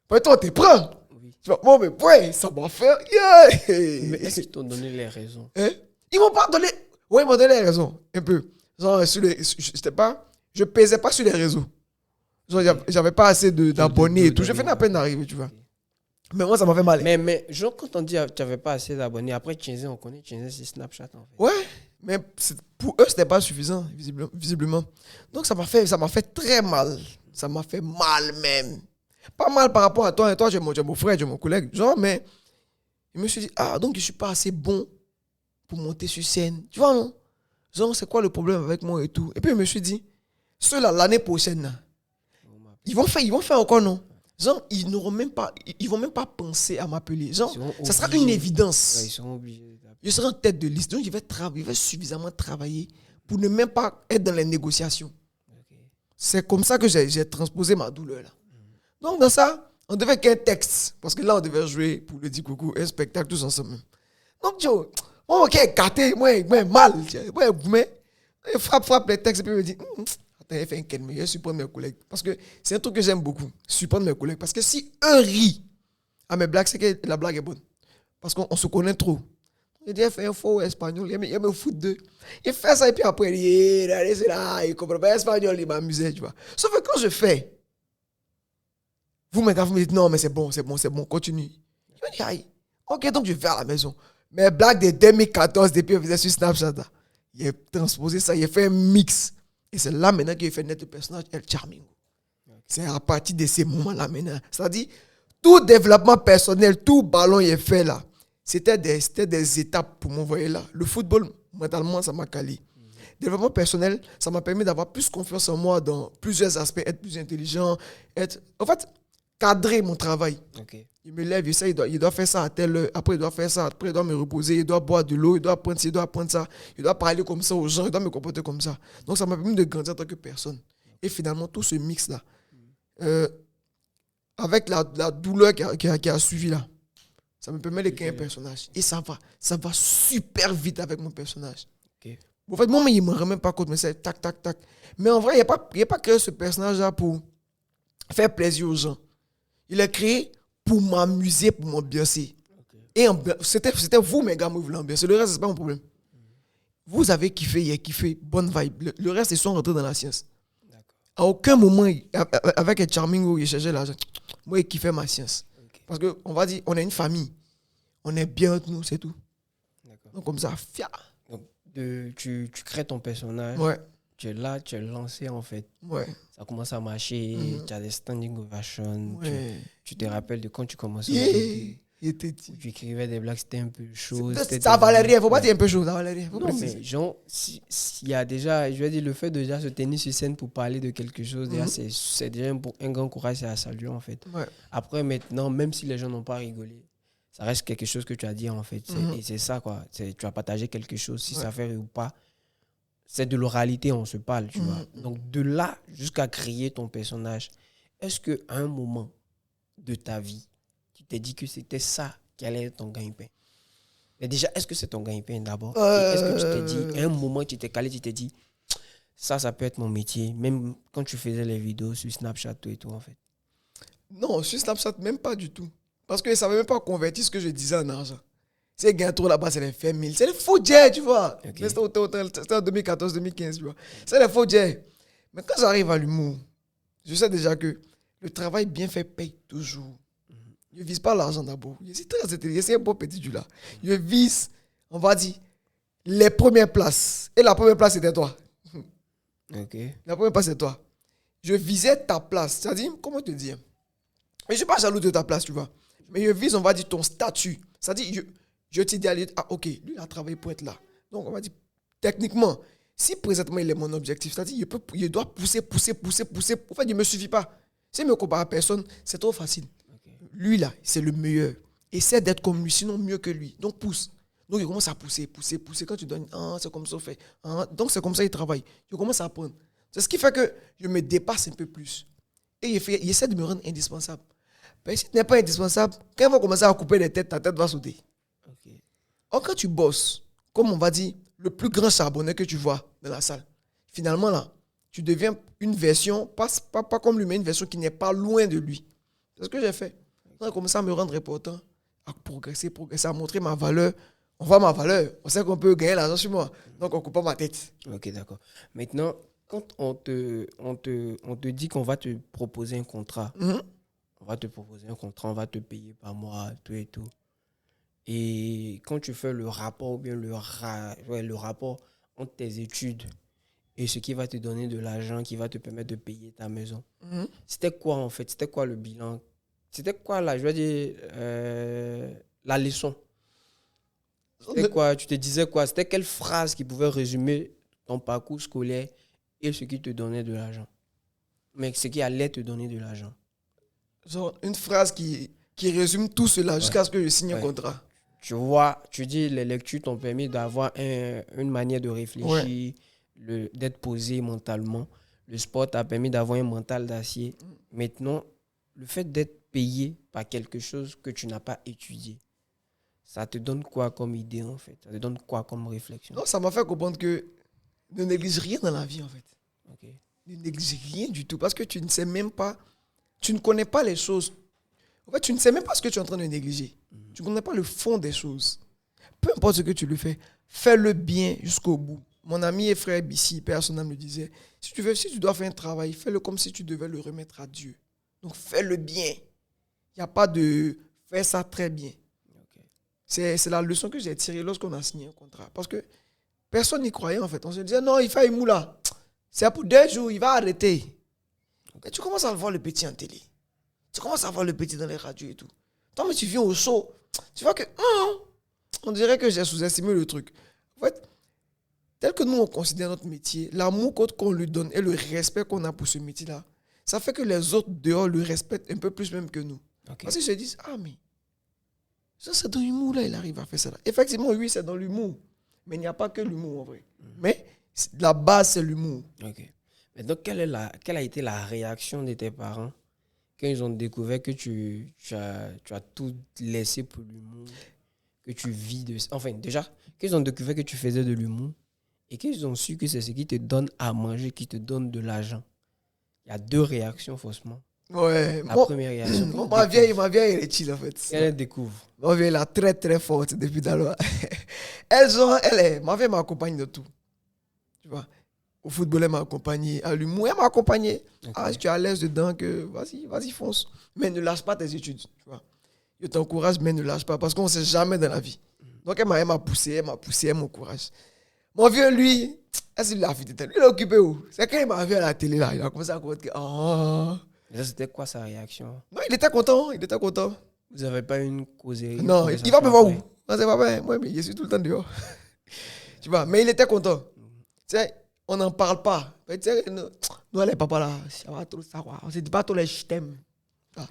Toi, tu prends. Oui. Tu vois, bon, mais ouais, ça m'a fait. Yeah. Mais est-ce qu'ils t'ont donné les raisons? Hein? Ils m'ont pas donné. Ouais, ils m'ont donné les raisons. Un peu. Genre, je pesais pas sur les réseaux. Genre, j'avais pas assez d'abonnés et tout. Je venais à peine d'arriver, tu vois. Mais moi, ça m'a fait mal. Mais genre, quand on dit que tu n'avais pas assez d'abonnés, après Tienzi, on connaît Tienzi, c'est Snapchat en fait. Ouais, mais pour eux, c'était pas suffisant, visiblement. Donc, ça m'a fait très mal. Ça m'a fait mal même. Pas mal par rapport à toi. Et toi, tu es mon frère, tu es mon collègue. Genre, mais je me suis dit, donc je suis pas assez bon pour monter sur scène. Tu vois, non? Genre, c'est quoi le problème avec moi et tout. Et puis, je me suis dit, ceux-là, l'année prochaine, là, ils vont faire encore, non? Genre, ils vont même pas penser à m'appeler. Genre, ça sera une évidence. Ouais, ils seront obligés. Je serai en tête de liste. Donc, je vais suffisamment travailler pour ne même pas être dans les négociations. Okay. C'est comme ça que j'ai transposé ma douleur, là. Donc, dans ça, on devait qu'un texte. Parce que là, on devait jouer pour le dire coucou, un spectacle tous ensemble. Donc, Joe, moi, ok, gâté, moi, mal. Moi, mais, frappe les textes et puis me dit, attends, il fait un calme, je supporte mes collègues. Parce que c'est un truc que j'aime beaucoup, supporter mes collègues. Parce que si eux rient à mes blagues, c'est que la blague est bonne. Parce qu'on se connaît trop. Il dit, il fait un faux espagnol, il me fout d'eux. Il fait ça et puis après, il comprend pas espagnol, il m'amusait, tu vois. Sauf que quand je fais, vous me dites, non, mais c'est bon, continue. Je me dis, aïe, ok, donc je vais à la maison. Mes blagues de 2014, depuis que je faisais sur Snapchat, il a transposé ça, il a fait un mix. Et c'est là maintenant qu'il fait naître le personnage El Charmingo. Okay. C'est à partir de ces moments-là maintenant. C'est-à-dire, tout développement personnel, tout ballon il est fait là, c'était des étapes pour m'envoyer là. Le football, mentalement, ça m'a calé. Développement personnel, ça m'a permis d'avoir plus confiance en moi dans plusieurs aspects, être plus intelligent, en fait, cadrer mon travail. Okay. Il me lève, il doit faire ça à telle heure, après il doit faire ça, après il doit me reposer, il doit boire de l'eau, il doit prendre ci, il doit prendre ça, il doit parler comme ça aux gens, il doit me comporter comme ça. Donc ça m'a permis de grandir en tant que personne. Et finalement, tout ce mix-là, avec la douleur qui a suivi là, ça me permet de créer un personnage. Et ça va super vite avec mon personnage. Okay. En fait, moi, il ne me rend même pas compte, mais c'est tac, tac, tac. Mais en vrai, il n'y a pas créé ce personnage-là pour faire plaisir aux gens. Il est créé pour m'amuser, pour m'ambiancer. Okay. Et c'était vous, mes gars, vous voulez ambiancer. Le reste, c'est pas mon problème. Vous avez kiffé, il a kiffé, bonne vibe. Le reste, ils sont rentrés dans la science. D'accord. À aucun moment, avec un Charmingo, il cherchait l'argent. Moi, il kiffait ma science. Okay. Parce qu'on va dire, on est une famille. On est bien entre nous, c'est tout. D'accord. Donc, comme ça, fia. Donc, tu crées ton personnage. Ouais. Tu es là, tu es lancé en fait. Ouais. Ça commence à marcher, tu as des standing ovations. Ouais. Tu te rappelles de quand tu commençais. Tu écrivais des blagues, c'était un peu chaud. Ça valait rien, faut pas dire un peu chaud, ça valait rien. Non, mais genre, s'il y a déjà, je vais dire, le fait de déjà se tenir sur scène pour parler de quelque chose, déjà, c'est déjà un grand courage, c'est à saluer en fait. Ouais. Après, maintenant, même si les gens n'ont pas rigolé, ça reste quelque chose que tu as dit en fait. Et c'est ça quoi. Tu as partagé quelque chose, si ça fait rire ou pas. C'est de l'oralité, on se parle, tu vois. Donc, de là jusqu'à créer ton personnage, est-ce qu'à un moment de ta vie, tu t'es dit que c'était ça qui allait être ton gagne-pain? Mais déjà, est-ce que c'est ton gagne-pain d'abord? Est-ce que tu t'es dit, à un moment, tu t'es calé, tu t'es dit, ça peut être mon métier, même quand tu faisais les vidéos sur Snapchat et tout, en fait? Non, sur Snapchat, même pas du tout. Parce que ça ne savait même pas convertir ce que je disais en argent. Ces gâteaux là-bas, c'est les faits mille. C'est les faux jets, tu vois. Okay. C'était en 2014-2015, tu vois. C'est les faux jets. Mais quand j'arrive à l'humour, je sais déjà que le travail bien fait paye toujours. Je ne vise pas l'argent d'abord. Je suis très intelligent. C'est un beau petit du là. Je vise, on va dire, les premières places. Et la première place, c'était toi. Okay. La première place, c'est toi. Je visais ta place. C'est-à-dire, comment te dire? Je ne suis pas jaloux de ta place, tu vois. Mais je vise, on va dire, ton statut. C'est-à-dire, je t'idéalise, ok, lui, il a travaillé pour être là. Donc, on va dire, techniquement, si présentement, il est mon objectif, c'est-à-dire, il doit pousser. En fait, il ne me suffit pas. S'il me compare à personne, c'est trop facile. Okay. Lui, là, c'est le meilleur. Essaie d'être comme lui, sinon mieux que lui. Donc, pousse. Donc, il commence à pousser. Quand tu donnes, c'est comme ça, on fait. Donc, c'est comme ça, il travaille. Je commence à apprendre. C'est ce qui fait que je me dépasse un peu plus. Et il essaie de me rendre indispensable. Mais si tu n'es pas indispensable, quand il va commencer à couper les têtes, ta tête va sauter. Okay. Or, quand tu bosses, comme on va dire, le plus grand charbonneur que tu vois dans la salle, finalement, là, tu deviens une version, pas comme lui, mais une version qui n'est pas loin de lui. C'est ce que j'ai fait. On a commencé à me rendre important, à progresser, à montrer ma valeur. On voit ma valeur. On sait qu'on peut gagner l'argent sur moi. Donc, on ne coupe pas ma tête. Ok, d'accord. Maintenant, quand on te dit qu'on va te proposer un contrat, on va te proposer un contrat, on va te payer par mois, tout et tout. Et quand tu fais le rapport, ou bien le rapport entre tes études et ce qui va te donner de l'argent, qui va te permettre de payer ta maison, c'était quoi en fait? C'était quoi le bilan? C'était quoi là, je veux dire, la leçon? C'était quoi? Tu te disais quoi? C'était quelle phrase qui pouvait résumer ton parcours scolaire et ce qui te donnait de l'argent? Mais ce qui allait te donner de l'argent. Genre, une phrase qui résume tout cela jusqu'à ce que je signe un contrat. Tu vois, tu dis les lectures t'ont permis d'avoir une manière de réfléchir, d'être posé mentalement. Le sport t'a permis d'avoir un mental d'acier. Maintenant, le fait d'être payé par quelque chose que tu n'as pas étudié, ça te donne quoi comme idée en fait? Ça te donne quoi comme réflexion? Non, ça m'a fait comprendre que ne néglige rien dans la vie en fait. Okay. Ne néglige rien du tout parce que tu ne sais même pas, tu ne connais pas les choses. En fait, tu ne sais même pas ce que tu es en train de négliger. Tu ne connais pas le fond des choses. Peu importe ce que tu le fais, fais-le bien jusqu'au bout. Mon ami et frère Bissi, père son âme, me disait, si tu dois faire un travail, fais-le comme si tu devais le remettre à Dieu. Donc fais-le bien. Il n'y a pas de faire ça très bien. Okay. C'est la leçon que j'ai tirée lorsqu'on a signé un contrat. Parce que personne n'y croyait en fait. On se disait, non, il fait un moula. C'est pour 2 jours, il va arrêter. Et tu commences à le voir le petit en télé. Tu commences à voir le petit dans les radios et tout. Toi, mais tu viens au show. Tu vois que, on dirait que j'ai sous-estimé le truc. En fait, tel que nous, on considère notre métier, l'amour qu'on lui donne et le respect qu'on a pour ce métier-là, ça fait que les autres dehors le respectent un peu plus même que nous. Okay. Parce qu'ils se disent, mais ça, c'est dans l'humour, là, il arrive à faire ça. Là. Effectivement, oui, c'est dans l'humour. Mais il n'y a pas que l'humour, en vrai. Mais la base, c'est l'humour. Ok. Mais donc, quelle a été la réaction de tes parents quand ils ont découvert que tu as tout laissé pour l'humour, que tu vis de... Enfin, déjà, qu'ils ont découvert que tu faisais de l'humour et qu'ils ont su que c'est ce qui te donne à manger, qui te donne de l'argent. Il y a 2 réactions, faussement. Ouais. La première réaction. Ma vieille, elle est chill, en fait. Elle découvre. Ma vieille, elle est très, très forte depuis d'alors. Ma vieille m'accompagne de tout. Tu vois. Au football, elle m'a accompagné. À l'humour, elle m'a accompagné. Okay. Si tu es à l'aise dedans, que vas-y, fonce. Mais ne lâche pas tes études. Tu vois. Je t'encourage, mais ne lâche pas. Parce qu'on ne sait jamais dans la vie. Donc, elle m'a poussé, elle m'encourage. Mon vieux, lui, est-ce qu'il a fait lui, il est occupé où? C'est quand il m'a vu à la télé, là. Il a commencé à comprendre que. Mais ça, c'était quoi sa réaction? Non, il était content. Vous n'avez pas une causerie? Non, il va me voir où? Non, c'est pas vrai. Moi, mais je suis tout le temps dehors. Tu vois, mais il était content. Tu sais, on n'en parle pas. Nous, les papas là, ça va trop savoir. On ne se dit pas tous les je t'aime.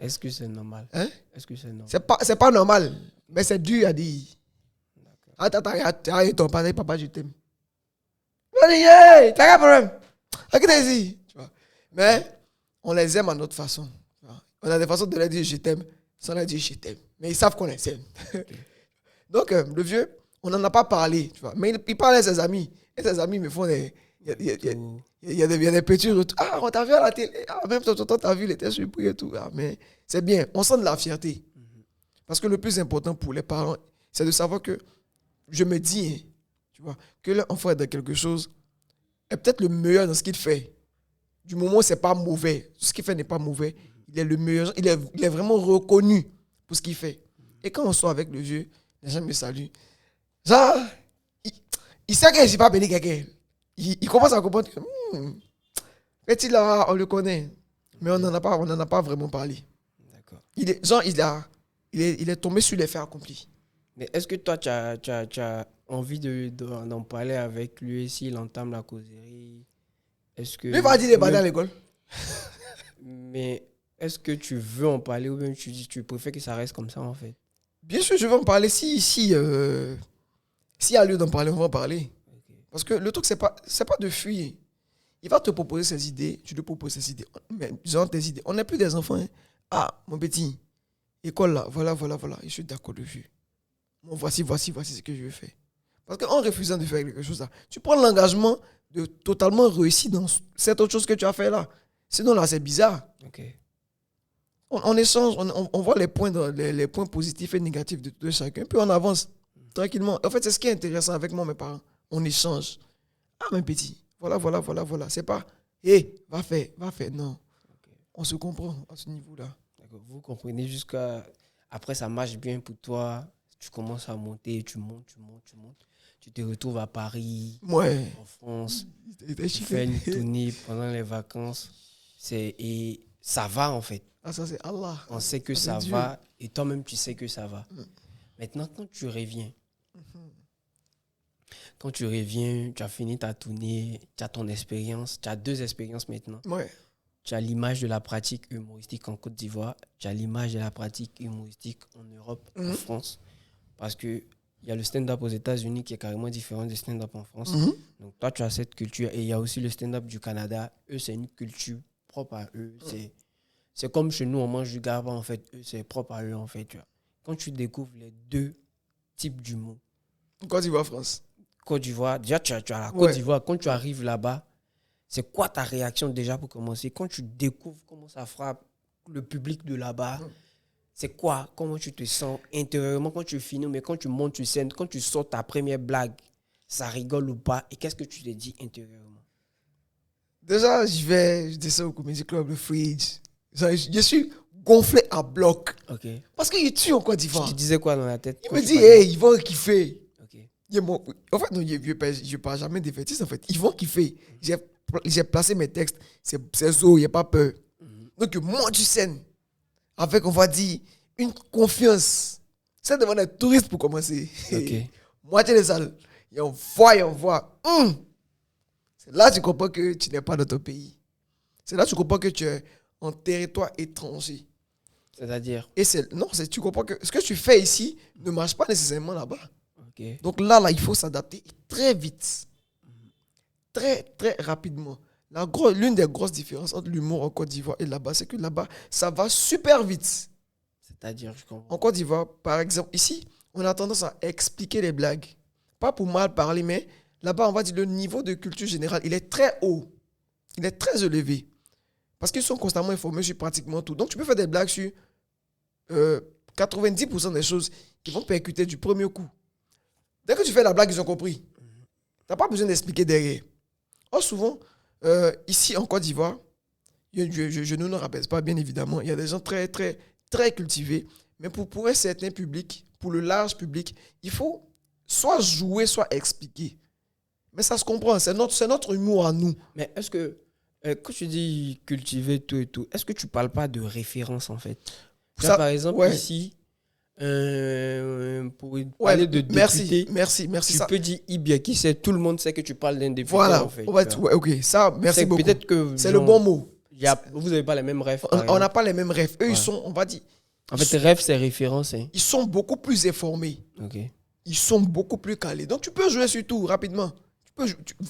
Est-ce que c'est normal? Hein? Est-ce que c'est normal? C'est pas normal, mais c'est dur à dire. Attends, ton papa, je t'aime. Hey, t'as quel problème? Regarde ici. Mais on les aime à notre façon. On a des façons de leur dire je t'aime sans leur dire je t'aime. Mais ils savent qu'on les aime. Okay. Donc, le vieux, on n'en a pas parlé. Tu vois. Mais il parle à ses amis. Et ses amis me font des... Il y a des petits retours. On t'a vu à la télé. Même ton t'as vu, il était surpris et tout. Mais c'est bien. On sent de la fierté. Parce que le plus important pour les parents, c'est de savoir que je me dis, tu vois, que l'enfant est dans quelque chose, est peut-être le meilleur dans ce qu'il fait. Du moment où c'est pas mauvais, ce qu'il fait n'est pas mauvais, il est le meilleur, il est vraiment reconnu pour ce qu'il fait. Et quand on sort avec le vieux, les gens me saluent. Genre, il sait que je ne suis pas béni quelqu'un. Il commence à comprendre que, petit là, on le connaît. Mais on n'en a pas vraiment parlé. D'accord. Il est tombé sur les faits accomplis. Mais est-ce que toi, tu as envie d'en parler avec lui s'il entame la causerie? Est-ce que... Lui va dire des badins à l'école. Mais est-ce que tu veux en parler ou bien tu préfères que ça reste comme ça en fait? Bien sûr, je veux en parler. S'il y a lieu d'en parler, on va en parler. Okay. Parce que le truc, c'est pas de fuir. Il va te proposer ses idées, tu lui proposes ses idées. Mais disons tes idées. On n'est plus des enfants. Hein. Mon petit, école là, voilà. Je suis d'accord dessus. Bon, voici ce que je veux faire. Parce qu'en refusant de faire quelque chose là, tu prends l'engagement de totalement réussir dans cette autre chose que tu as fait là. Sinon là, c'est bizarre. Okay. On échange, on voit les points, les points positifs et négatifs de chacun, puis on avance tranquillement. En fait, c'est ce qui est intéressant avec moi, mes parents. On échange. Ah, mes petits, voilà. C'est pas, hé, va faire. Non. Ok. On se comprend à ce niveau-là. D'accord. Vous comprenez jusqu'à... Après, ça marche bien pour toi. Tu commences à monter, tu montes. Tu te retrouves à Paris, Ouais. en France. T'es Tu fais une chiffré. tournée pendant les vacances. Et ça va, en fait. Ah, ça, c'est Allah. On sait que c'est ça Dieu. va. Et toi-même, tu sais que ça va. Mm. Maintenant, quand tu reviens, tu as fini ta tournée, tu as ton expérience, tu as 2 expériences maintenant. Ouais. Tu as l'image de la pratique humoristique en Côte d'Ivoire, tu as l'image de la pratique humoristique en Europe, en Mhm. France. Parce qu'il y a le stand-up aux États-Unis qui est carrément différent du stand-up en France. Mhm. Donc toi, tu as cette culture. Et il y a aussi le stand-up du Canada. Eux, c'est une culture propre à eux. C'est comme chez nous, on mange du garba, en fait. Eux, c'est propre à eux, en fait. Tu vois. Quand tu découvres les 2 types d'humour, Côte d'Ivoire, France. Côte d'Ivoire, déjà, tu as la Côte Ouais. d'Ivoire. Quand tu arrives là-bas, c'est quoi ta réaction déjà pour commencer? Quand tu découvres comment ça frappe le public de là-bas, c'est quoi? Comment tu te sens intérieurement quand tu finis, mais quand tu montes sur scène, quand tu sors ta première blague, ça rigole ou pas? Et qu'est-ce que tu te dis intérieurement? Déjà, je descends au Comedy Club, le Fridge. Je suis gonflé à bloc. Ok. Parce qu'il tue en Côte Tu d'Ivoire. te disais quoi dans la tête? Il quand me tu dit, parlais? hey, ils vont kiffer. Ok. En fait, non, je parle jamais des fétiches, en fait. Ils vont kiffer. J'ai placé mes textes. C'est zo, il n'y a pas peur. Donc, moi, du scène, avec, on va dire, une confiance. C'est devant les touristes pour commencer. Ok. Moitié des salles. Et on voit. C'est là que tu comprends que tu n'es pas dans ton pays. C'est là que tu comprends que tu es en territoire étranger. C'est-à-dire, Et tu comprends que ce que tu fais ici ne marche pas nécessairement là-bas. ok. Donc là, il faut s'adapter très vite. Très, très rapidement. L'une des grosses différences entre l'humour en Côte d'Ivoire et là-bas, c'est que là-bas, ça va super vite. C'est-à-dire, je comprends. En Côte d'Ivoire, par exemple, ici, on a tendance à expliquer les blagues. Pas pour mal parler, mais là-bas, on va dire le niveau de culture générale, il est très haut. Il est très élevé. Parce qu'ils sont constamment informés sur pratiquement tout. Donc, tu peux faire des blagues sur 90% des choses qui vont percuter du premier coup. Dès que tu fais la blague, ils ont compris. Tu n'as pas besoin d'expliquer derrière. Or, souvent, ici en Côte d'Ivoire, je ne le rappelle pas, bien évidemment, il y a des gens très, très, très cultivés. Mais pour un certain public, pour le large public, il faut soit jouer, soit expliquer. Mais ça se comprend, c'est notre humour à nous. Mais est-ce que, quand tu dis cultiver tout et tout, est-ce que tu parles pas de référence en fait? Tu vois, Ça, par exemple, ouais. ici, pour parler de député, merci. tu Ça, peux dire Ibia qui sait, tout le monde sait que tu parles d'un député voilà, en fait. on va tu dire- vois. ouais, ok, ça, merci C'est beaucoup. peut-être que C'est le genre, bon mot. vous n'avez pas les mêmes rêves. On n'a pas les mêmes rêves. Eux, Ouais. ils sont, on va dire, En fait, rêve, c'est référence. Hein. ils sont beaucoup plus informés. Ok. Ils sont beaucoup plus calés. Donc, tu peux jouer sur tout rapidement.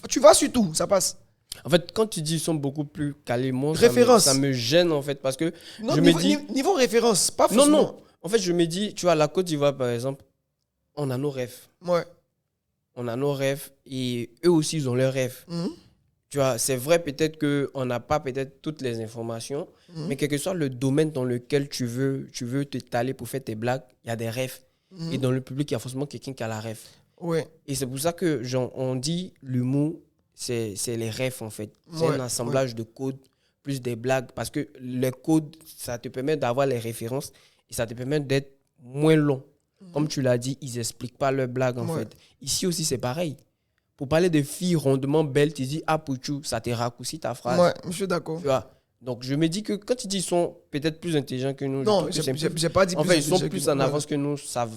Tu vas sur tout, ça passe. En fait, quand tu dis ils sont beaucoup plus calés, moi, Référence. ça me gêne en fait parce que Non, je niveau, me dis. niveau référence, pas Non, forcément. non. En fait, je me dis, tu vois, la Côte d'Ivoire par exemple, on a nos rêves. Ouais. On a nos rêves et eux aussi, ils ont leurs rêves. Mhm. Tu vois, c'est vrai peut-être qu'on n'a pas peut-être toutes les informations, mais quel que soit le domaine dans lequel tu veux t'étaler pour faire tes blagues, il y a des rêves. Et dans le public, il y a forcément quelqu'un qui a la rêve. Ouais. Et c'est pour ça que genre, on dit l'humour, c'est les rêves en fait. C'est Ouais, un assemblage de codes plus des blagues. Parce que les codes, ça te permet d'avoir les références et ça te permet d'être moins long. Comme tu l'as dit, ils n'expliquent pas leurs blagues en Ouais. fait. Ici aussi, c'est pareil. Pour parler de filles rondement belles, tu dis « Ah, Pouchou », ça te raccourcit ta phrase. Ouais, je suis d'accord. Tu vois? Donc, je me dis que quand tu dis qu'ils sont peut-être plus intelligents que nous, je Non, trouve que c'est plus- j'ai pas dit en plus fait, ils sont intelligents plus que en nous. avance que nous. Ça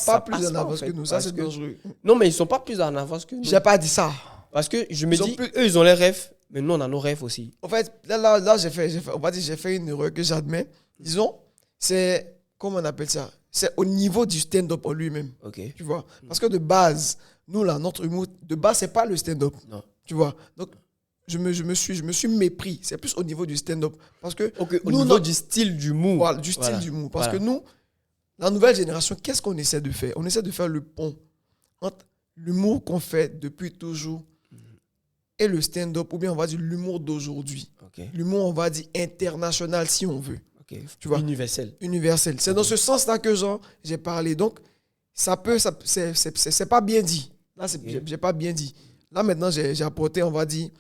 Pas plus passe en avance en que fait, nous, ça parce c'est que- dangereux. Non, mais ils sont pas plus en avance que nous. J'ai pas dit ça. Parce que je me Ils ont dis, plus- eux, ils ont les rêves, mais nous, on a nos rêves aussi. En fait, là on va dire, j'ai fait une erreur que j'admets. Disons, c'est, comment on appelle ça? C'est au niveau du stand-up en lui-même. Ok. Tu vois? Parce que de base, nous, là, notre humour, de base, c'est pas le stand-up. Non. Tu vois? Donc, je me suis mépris. C'est plus au niveau du stand-up. Parce que, Ok, au nous, niveau notre- du style d'humour. voilà, du style Voilà. d'humour. Parce Voilà. que nous, la nouvelle génération, qu'est-ce qu'on essaie de faire? On essaie de faire le pont entre l'humour qu'on fait depuis toujours et le stand-up, ou bien on va dire l'humour d'aujourd'hui. Ok. L'humour, on va dire international si on veut. Ok. Tu vois? Universel. Universel. C'est dans ce sens-là que j'ai parlé. Donc, c'est pas bien dit. Là, j'ai pas bien dit. Là, maintenant, j'ai apporté, on va dire,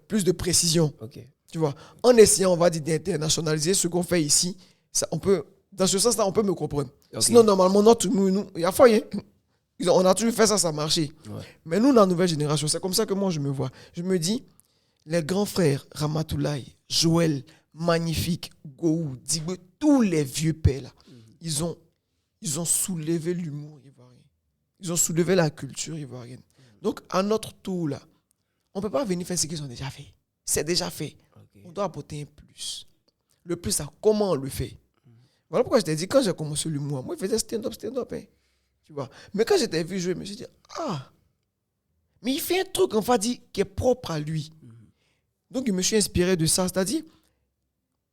plus de précision. Ok. Tu vois? En essayant, on va dire, d'internationaliser ce qu'on fait ici, dans ce sens-là, on peut me comprendre. Ok. Sinon, normalement, nous, il y a foyer. On a toujours fait ça, ça a marché. Ouais. Mais nous, la nouvelle génération, c'est comme ça que moi, je me vois. Je me dis, les grands frères, Ramatoulaye, Joël, Magnifique, Gou, Digbe, tous les vieux pères, là, ils ont soulevé l'humour ivoirien. Ils ont soulevé la culture ivoirienne. Donc, à notre tour, là, on ne peut pas venir faire ce qu'ils ont déjà fait. C'est déjà fait. Ok. On doit apporter un plus. Le plus, c'est comment on le fait. Voilà pourquoi je t'ai dit, quand j'ai commencé l'humour, moi, je faisais stand-up. Hein. Tu vois. Mais quand j'étais vu jouer, je me suis dit, mais il fait un truc, on va dire, qui est propre à lui. Donc, je me suis inspiré de ça. C'est-à-dire,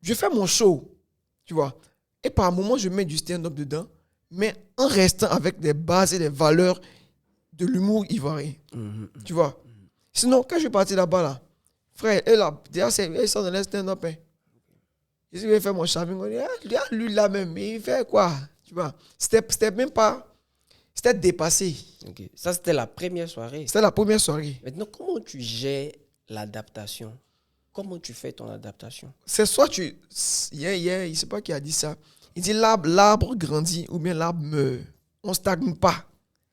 je fais mon show, tu vois. Et par moment, je mets du stand-up dedans, mais en restant avec des bases et des valeurs de l'humour ivoirien. Tu vois. Sinon, quand je suis parti là-bas, là, frère, eux là, déjà, ils sont dans les stand-up. Hein. Je vais faire mon shopping, on dit, lui là même, mais il fait quoi? Tu vois. C'était même pas... C'était dépassé. Ok. Ça, c'était la première soirée. C'était la première soirée. Maintenant, comment tu gères l'adaptation? Comment tu fais ton adaptation? C'est soit tu... je ne sais pas qui a dit ça. Il dit l'arbre grandit ou bien l'arbre meurt. On ne stagne pas.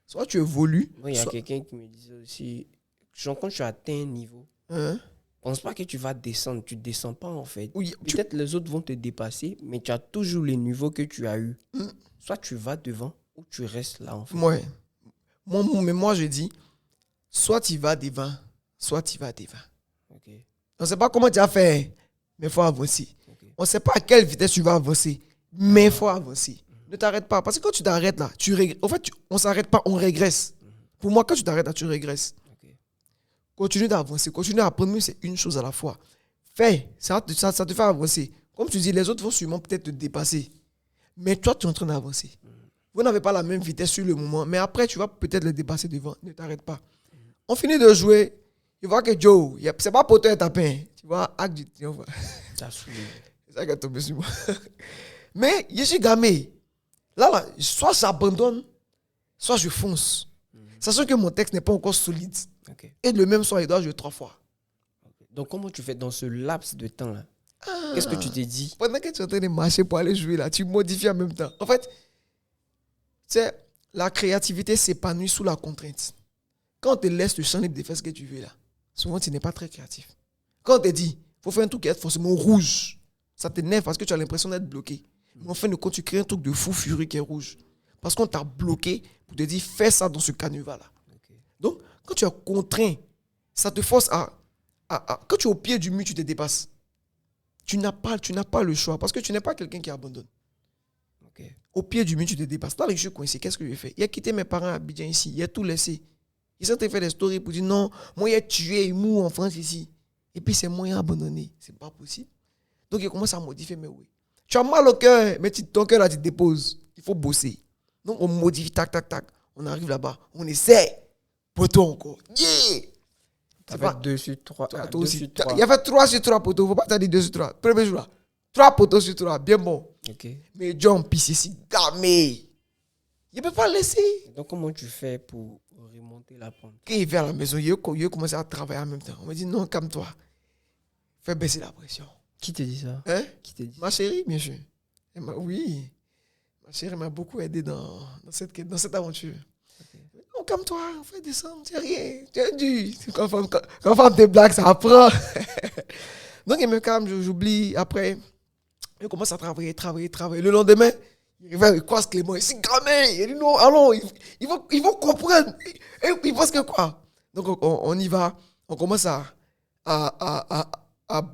Soit tu évolues. Moi, il y a quelqu'un qui me disait aussi, genre, quand tu atteins un niveau, pense pas que tu vas descendre. Tu ne descends pas, en fait. Oui, Peut-être les autres vont te dépasser, mais tu as toujours les niveaux que tu as eus. Soit tu vas devant, ou tu restes là, en fait. Ouais. Mais moi, je dis, soit tu vas devant, soit tu vas devant. Ok. On ne sait pas comment tu as fait, mais il faut avancer. Ok. On ne sait pas à quelle vitesse tu vas avancer, mais il faut avancer. Ne t'arrête pas. Parce que quand tu t'arrêtes là, en fait, on ne s'arrête pas, on régresse. Pour moi, quand tu t'arrêtes là, tu régresses. Ok. Continue d'avancer, continue à apprendre, mais c'est une chose à la fois. Fais, ça te fait avancer. Comme tu dis, les autres vont sûrement peut-être te dépasser. Mais toi, tu es en train d'avancer. Vous n'avez pas la même vitesse sur le moment, mais après, tu vas peut-être le dépasser devant. Ne t'arrête pas. On finit de jouer. Il voit que Joe, c'est pas pour toi et tapin. Tu vois, acte du triomphe. T'as saoulé. C'est ça qui est tombé sur moi. Mais je suis gamé. Là, soit j'abandonne, soit je fonce. Sachant que mon texte n'est pas encore solide. Ok. Et le même soir, il doit jouer 3 fois. Donc, comment tu fais dans ce laps de temps-là? Qu'est-ce que tu t'es dit? Pendant que tu es en train de marcher pour aller jouer là, tu modifies en même temps. En fait, la créativité s'épanouit sous la contrainte. Quand on te laisse le champ libre de faire ce que tu veux là, souvent tu n'es pas très créatif. Quand on te dit, il faut faire un truc qui est forcément rouge, ça t'énerve parce que tu as l'impression d'être bloqué. Mais en fin de compte, tu crées un truc de fou furieux qui est rouge. Parce qu'on t'a bloqué pour te dire, fais ça dans ce canevas-là. Okay. Donc, quand tu es contraint, ça te force quand tu es au pied du mur, tu te dépasses. Tu n'as pas le choix parce que tu n'es pas quelqu'un qui abandonne. Okay. Au pied du mur, tu te dépasses. Là, je suis coincé. Qu'est-ce que je fais? Il a quitté mes parents à Abidjan ici. Il a tout laissé. Ils sont en train de faire des stories pour dire non, moi, il a tué Mou en France ici. Et puis, c'est moi qui ai abandonné. C'est pas possible. Donc, il commence à modifier mes oui. Tu as mal au cœur, mais ton cœur là, tu te déposes. Il faut bosser. Donc, on modifie, tac, tac, tac. On arrive là-bas. On essaie. Poteau encore. Yeah! Ça fait 2 sur 3. Il y a fait 3 sur 3 poteaux. Il ne faut pas t'en dire 2 sur 3. Premier jour là. 3 poteaux sur 3. Bien bon. Okay. Mais John pisse ici. Gamé. Il ne peut pas laisser. Donc, comment tu fais pour remonter la pente? Quand il vient à la maison, il a commencé à travailler en même temps. On me dit non, calme-toi. Fais baisser la pression. Qui te dit ça? Hein? Qui te dit Ma chérie, bien sûr. Oui. Ma chérie m'a beaucoup aidé dans cette aventure. Okay. Non, calme-toi, fais descendre, c'est rien. Tu es dû. Quand on fait des blagues, ça apprend. Donc, il me calme, j'oublie. Après, il commence à travailler. Le lendemain, il croise Clément. Il dit, gamin, il dit non, allons, ils vont comprendre. Et ils pensent que quoi? Donc, on y va. On commence à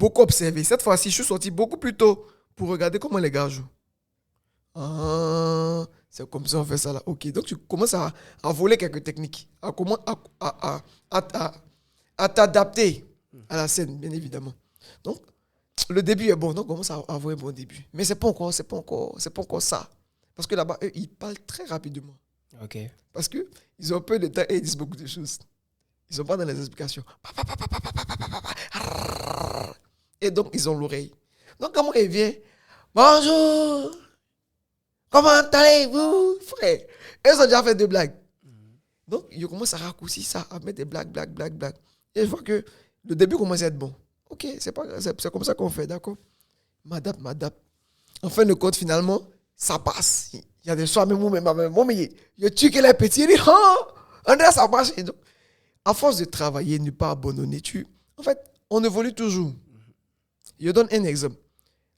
beaucoup observer. Cette fois-ci, je suis sorti beaucoup plus tôt pour regarder comment les gars jouent. Ah, c'est comme ça on fait ça là. Ok, donc tu commences à voler quelques techniques, à t'adapter à la scène, bien évidemment. Donc, le début est bon, donc on commence à avoir un bon début. Mais c'est pas encore ça. Parce que là-bas, eux, ils parlent très rapidement. Ok. Parce qu'ils ont peu de temps et ils disent beaucoup de choses. Ils sont pas dans les explications. Et donc, ils ont l'oreille. Donc, quand moi, il vient, Bonjour. Comment allez-vous, frère? Ils ont déjà fait des blagues. Donc, je commence à raccourcir ça, à mettre des blagues. Et je vois que le début commence à être bon. Ok, c'est comme ça qu'on fait, d'accord? M'adapte. En fin de compte, finalement, ça passe. Il y a des soirs, même mais je tue que les petits. Il dit, André, ça passe. Et donc, à force de travailler, ne pas abandonner, en fait, on évolue toujours. Je donne un exemple.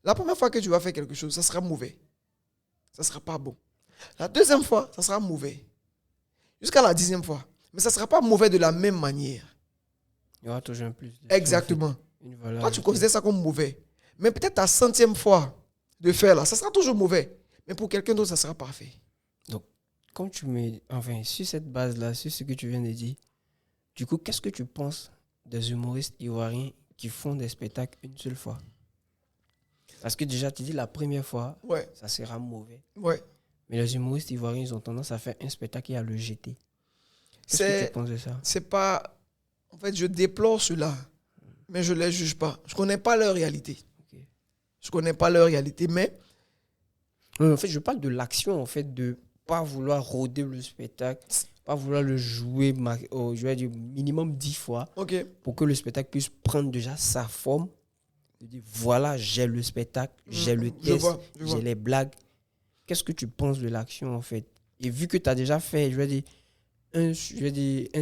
La première fois que tu vas faire quelque chose, ça sera mauvais. Ça ne sera pas bon. La deuxième fois, ça sera mauvais. Jusqu'à la 10e fois. Mais ça ne sera pas mauvais de la même manière. Il y aura toujours un plus. Exactement. Toi, tu considères ça comme mauvais. Mais peut-être ta 100e fois de faire là, ça sera toujours mauvais. Mais pour quelqu'un d'autre, ça sera parfait. Donc, comme sur cette base-là, sur ce que tu viens de dire, du coup, qu'est-ce que tu penses des humoristes ivoiriens qui font des spectacles une seule fois? Parce que déjà, tu dis la première fois, ça sera mauvais. Ouais. Mais les humoristes ivoiriens, ils ont tendance à faire un spectacle et à le jeter. Qu'est-ce que tu penses de ça? C'est pas... En fait, je déplore cela, mais je ne les juge pas. Je ne connais pas leur réalité. Okay. Je ne connais pas leur réalité, mais... En fait, je parle de l'action, en fait, de ne pas vouloir rôder le spectacle, pas vouloir le jouer, je vais dire, minimum 10 fois, pour que le spectacle puisse prendre déjà sa forme. De dire, voilà, j'ai le spectacle, j'ai le test, j'ai les blagues. Qu'est-ce que tu penses de l'action, en fait? Et vu que tu as déjà fait, un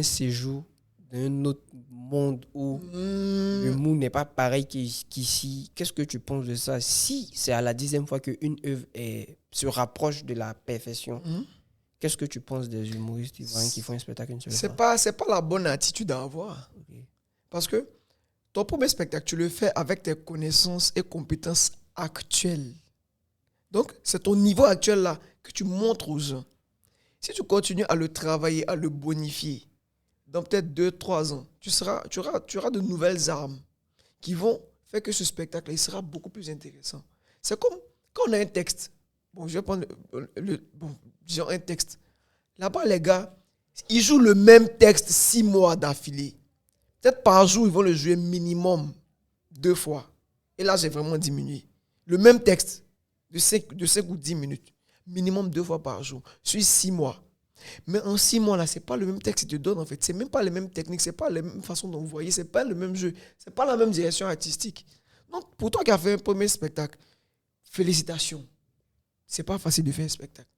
séjour dans un autre monde où le monde n'est pas pareil qu'ici, qu'est-ce que tu penses de ça? Si c'est à la 10e fois qu'une œuvre se rapproche de la perfection, qu'est-ce que tu penses des humoristes ivoiriens qui font un spectacle une seule fois? C'est pas la bonne attitude à avoir. Okay. Parce que ton premier spectacle, tu le fais avec tes connaissances et compétences actuelles. Donc, c'est ton niveau actuel là que tu montres aux gens. Si tu continues à le travailler, à le bonifier, dans peut-être 2-3 ans, tu auras de nouvelles armes qui vont faire que ce spectacle il sera beaucoup plus intéressant. C'est comme quand on a un texte. Bon, je vais prendre disons un texte. Là-bas, les gars, ils jouent le même texte 6 mois d'affilée. Peut-être par jour, ils vont le jouer minimum 2 fois. Et là, j'ai vraiment diminué. Le même texte de 5 ou 10 minutes. Minimum 2 fois par jour. Sur 6 mois. Mais en 6 mois, là, ce n'est pas le même texte qu'ils te donnent, en fait. Ce n'est même pas les mêmes techniques. Ce n'est pas la même façon dont vous voyez. Ce n'est pas le même jeu. Ce n'est pas la même direction artistique. Donc, pour toi qui as fait un premier spectacle, félicitations. Ce n'est pas facile de faire un spectacle.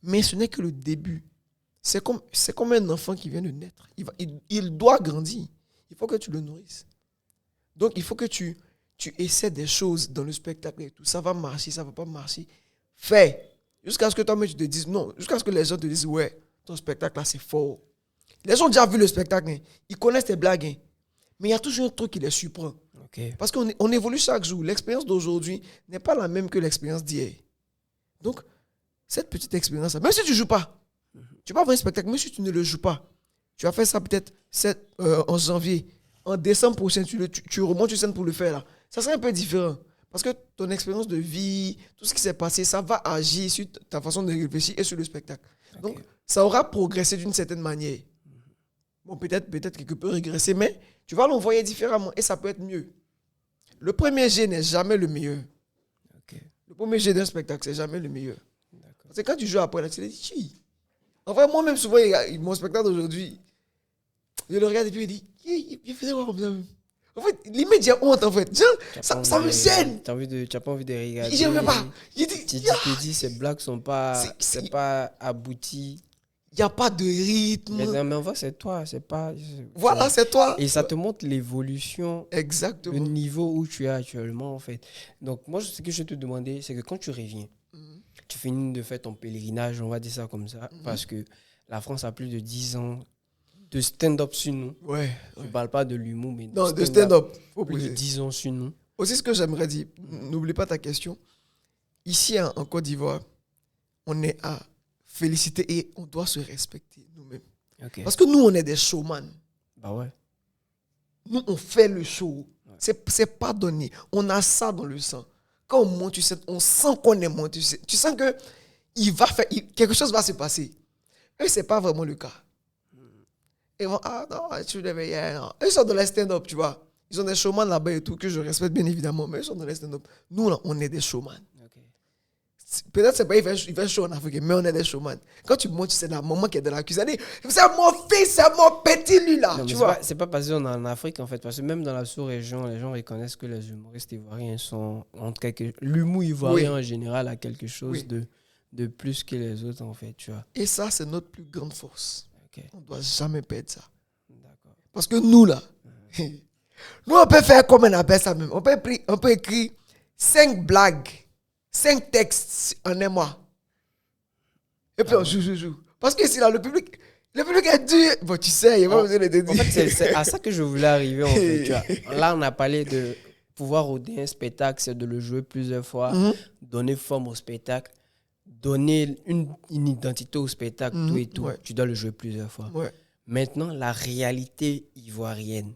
Mais ce n'est que le début. C'est comme un enfant qui vient de naître. Il doit grandir. Il faut que tu le nourrisses. Donc, il faut que tu essaies des choses dans le spectacle et tout. Ça va marcher, ça ne va pas marcher. Fais. Jusqu'à ce que toi-même tu te dises non. Jusqu'à ce que les gens te disent ouais, ton spectacle là c'est fort. Les gens ont déjà vu le spectacle. Hein. Ils connaissent tes blagues. Hein. Mais il y a toujours un truc qui les surprend. Okay. Parce qu'on évolue chaque jour. L'expérience d'aujourd'hui n'est pas la même que l'expérience d'hier. Donc, cette petite expérience-là, même si tu ne joues pas, tu vas voir un spectacle, même si tu ne le joues pas, tu vas faire ça peut-être en janvier. En décembre prochain, tu remontes sur scène pour le faire là. Ça serait un peu différent. Parce que ton expérience de vie, tout ce qui s'est passé, ça va agir sur ta façon de réfléchir et sur le spectacle. Okay. Donc, ça aura progressé d'une certaine manière. Bon, peut-être quelque peu régressé, mais tu vas l'envoyer différemment et ça peut être mieux. Le premier jet n'est jamais le meilleur. Okay. Le premier jet d'un spectacle, c'est jamais le meilleur. Parce que quand tu joues après, là, tu te dis, en vrai, moi-même, souvent, mon spectacle d'aujourd'hui, je le regarde et puis je dis, il faisait quoi comme ça? En fait, limite, j'ai honte, en fait. Ça me gêne. Tu n'as pas envie de regarder. Je ne veux pas. Tu te dis, ces blagues ne sont pas abouties. Il n'y a pas de rythme. Mais en fait, c'est toi. Voilà, c'est toi. Et ça te montre l'évolution. Exactement. Le niveau où tu es actuellement, en fait. Donc, moi, ce que je vais te demander, c'est que quand tu reviens, tu finis de faire ton pèlerinage, on va dire ça comme ça, parce que la France a plus de 10 ans de stand-up sur nous. Ouais. Je ne parle pas de l'humour, mais de stand-up. Plus de 10 ans sur nous. Aussi, ce que j'aimerais dire, n'oublie pas ta question. Ici, en Côte d'Ivoire, on est à féliciter et on doit se respecter nous-mêmes. Okay. Parce que nous, on est des showman. Bah ouais. Nous, on fait le show. Ouais. C'est pas donné. On a ça dans le sang. Quand on monte, on sent qu'on est monté. Tu sens que quelque chose va se passer. Eux, ce n'est pas vraiment le cas. Ils vont, non, tu devais y aller. Ils sont dans les stand-up, tu vois. Ils ont des showman là-bas et tout, que je respecte bien évidemment, mais ils sont dans les stand-up. Nous, là, on est des showman. Okay. Peut-être c'est pas il fait chaud en Afrique, mais on est des showman. Quand tu montes, c'est la maman qui est dans la cuisine. C'est mon fils, c'est mon petit lui là. Non, tu mais vois. c'est pas parce qu'on est en Afrique en fait, parce que même dans la sous-région, les gens reconnaissent que les humoristes ivoiriens sont, en tout cas, l'humour ivoirien Oui. en général a quelque chose Oui. de plus que les autres en fait, tu vois. Et ça, c'est notre plus grande force. Ok, On ne doit jamais perdre ça. d'accord. Parce que nous là, nous on peut faire comme on appelle ça même. On peut écrire 5 blagues, 5 textes en un mois. Et puis on joue. Parce que ici là, le public est dur. Bon, tu sais, il n'y a pas besoin de te dire. En fait, c'est à ça que je voulais arriver en fait, tu vois. Là, on a parlé de pouvoir roder un spectacle, c'est de le jouer plusieurs fois, donner forme au spectacle, donner une identité au spectacle, tout et tout. Ouais. Tu dois le jouer plusieurs fois. Ouais. Maintenant, la réalité ivoirienne.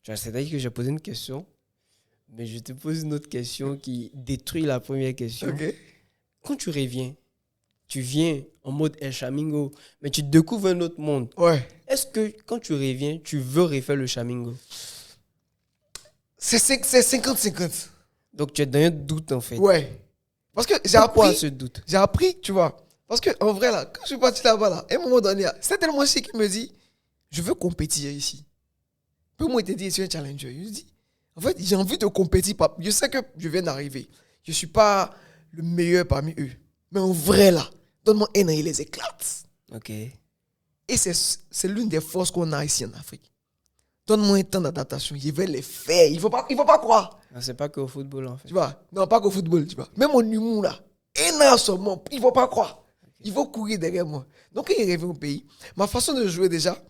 Tu vois, c'est-à-dire que j'ai posé une question, mais je te pose une autre question qui détruit la première question. Ok. Quand tu reviens, tu viens en mode El Chamingo, mais tu découvres un autre monde. Ouais. Est-ce que quand tu reviens, tu veux refaire le Chamingo? C'est 50-50. Donc tu es dans un doute en fait. Ouais. Parce que Pourquoi ce doute? j'ai appris, tu vois. Parce que en vrai, là, quand je suis parti là-bas, là, à un moment donné, c'est tellement chic qu'il me dit, je veux compétir ici. Puis moi, il te dit, je suis un challenger. Je dis, en fait, j'ai envie de compétir. Je sais que je viens d'arriver. Je ne suis pas le meilleur parmi eux. Mais en vrai, là, donne-moi un an, il les éclate. Ok. Et c'est l'une des forces qu'on a ici en Afrique. Donne-moi un temps d'adaptation, je vais les faire. Il faut pas croire. Non, c'est pas qu'au football en fait. Tu vois, non, pas qu'au football, tu vois. Même mon humour, là, un an seulement, il ne faut pas croire. Il faut courir derrière moi. Donc, quand il revient au pays, ma façon de jouer déjà,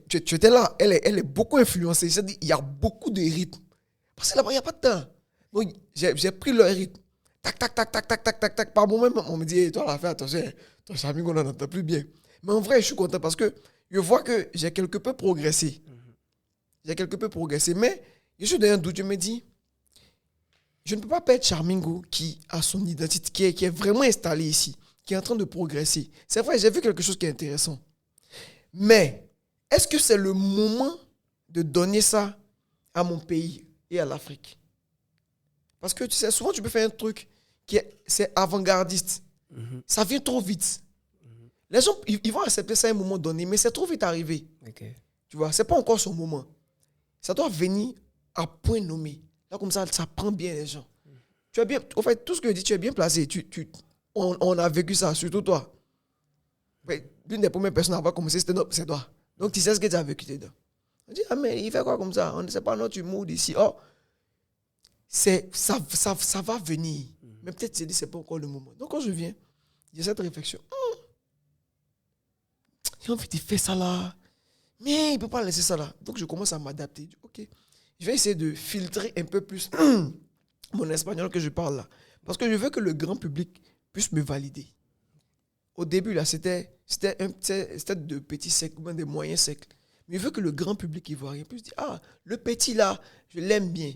tu étais là, elle est beaucoup influencée. C'est-à-dire, il y a beaucoup de rythme. Parce que là-bas, il n'y a pas de temps. Donc, j'ai pris le rythme. Tac, tac, tac, tac, tac, tac, tac, tac. Par moment, on me dit, hey, toi, là, fais attention, ton Chamingo, on n'entend plus bien. Mais en vrai, je suis content parce que je vois que j'ai quelque peu progressé. J'ai quelque peu progressé. Mais je suis dans un doute. Je me dis, je ne peux pas perdre Chamingo qui a son identité, qui est vraiment installé ici, qui est en train de progresser. C'est vrai, j'ai vu quelque chose qui est intéressant. Mais est-ce que c'est le moment de donner ça à mon pays et à l'Afrique? Parce que tu sais, souvent tu peux faire un truc c'est avant-gardiste. Ça vient trop vite. Les gens, ils vont accepter ça à un moment donné, mais c'est trop vite arrivé. Ok. Tu vois, c'est pas encore son moment. Ça doit venir à point nommé. Là, comme ça prend bien les gens. Tu es bien, en fait, tout ce que je dis, tu es bien placé. On a vécu ça, surtout toi. L'une des premières personnes à avoir commencé, c'est toi. Donc, tu sais ce que tu as vécu dedans. On dit, ah, mais il fait quoi comme ça? On ne sait pas notre humour d'ici. Oh, ça va venir. Mais peut-être, tu dis, c'est pas encore le moment. Donc, quand je viens, j'ai cette réflexion. J'ai envie de faire ça là. Mais il ne peut pas laisser ça là. Donc, je commence à m'adapter. Ok. Je vais essayer de filtrer un peu plus mon espagnol que je parle là. Parce que je veux que le grand public puisse me valider. Au début, là, c'était de petits segments, des moyens secs. Mais je veux que le grand public ivoirien puisse dire, ah, le petit là, je l'aime bien.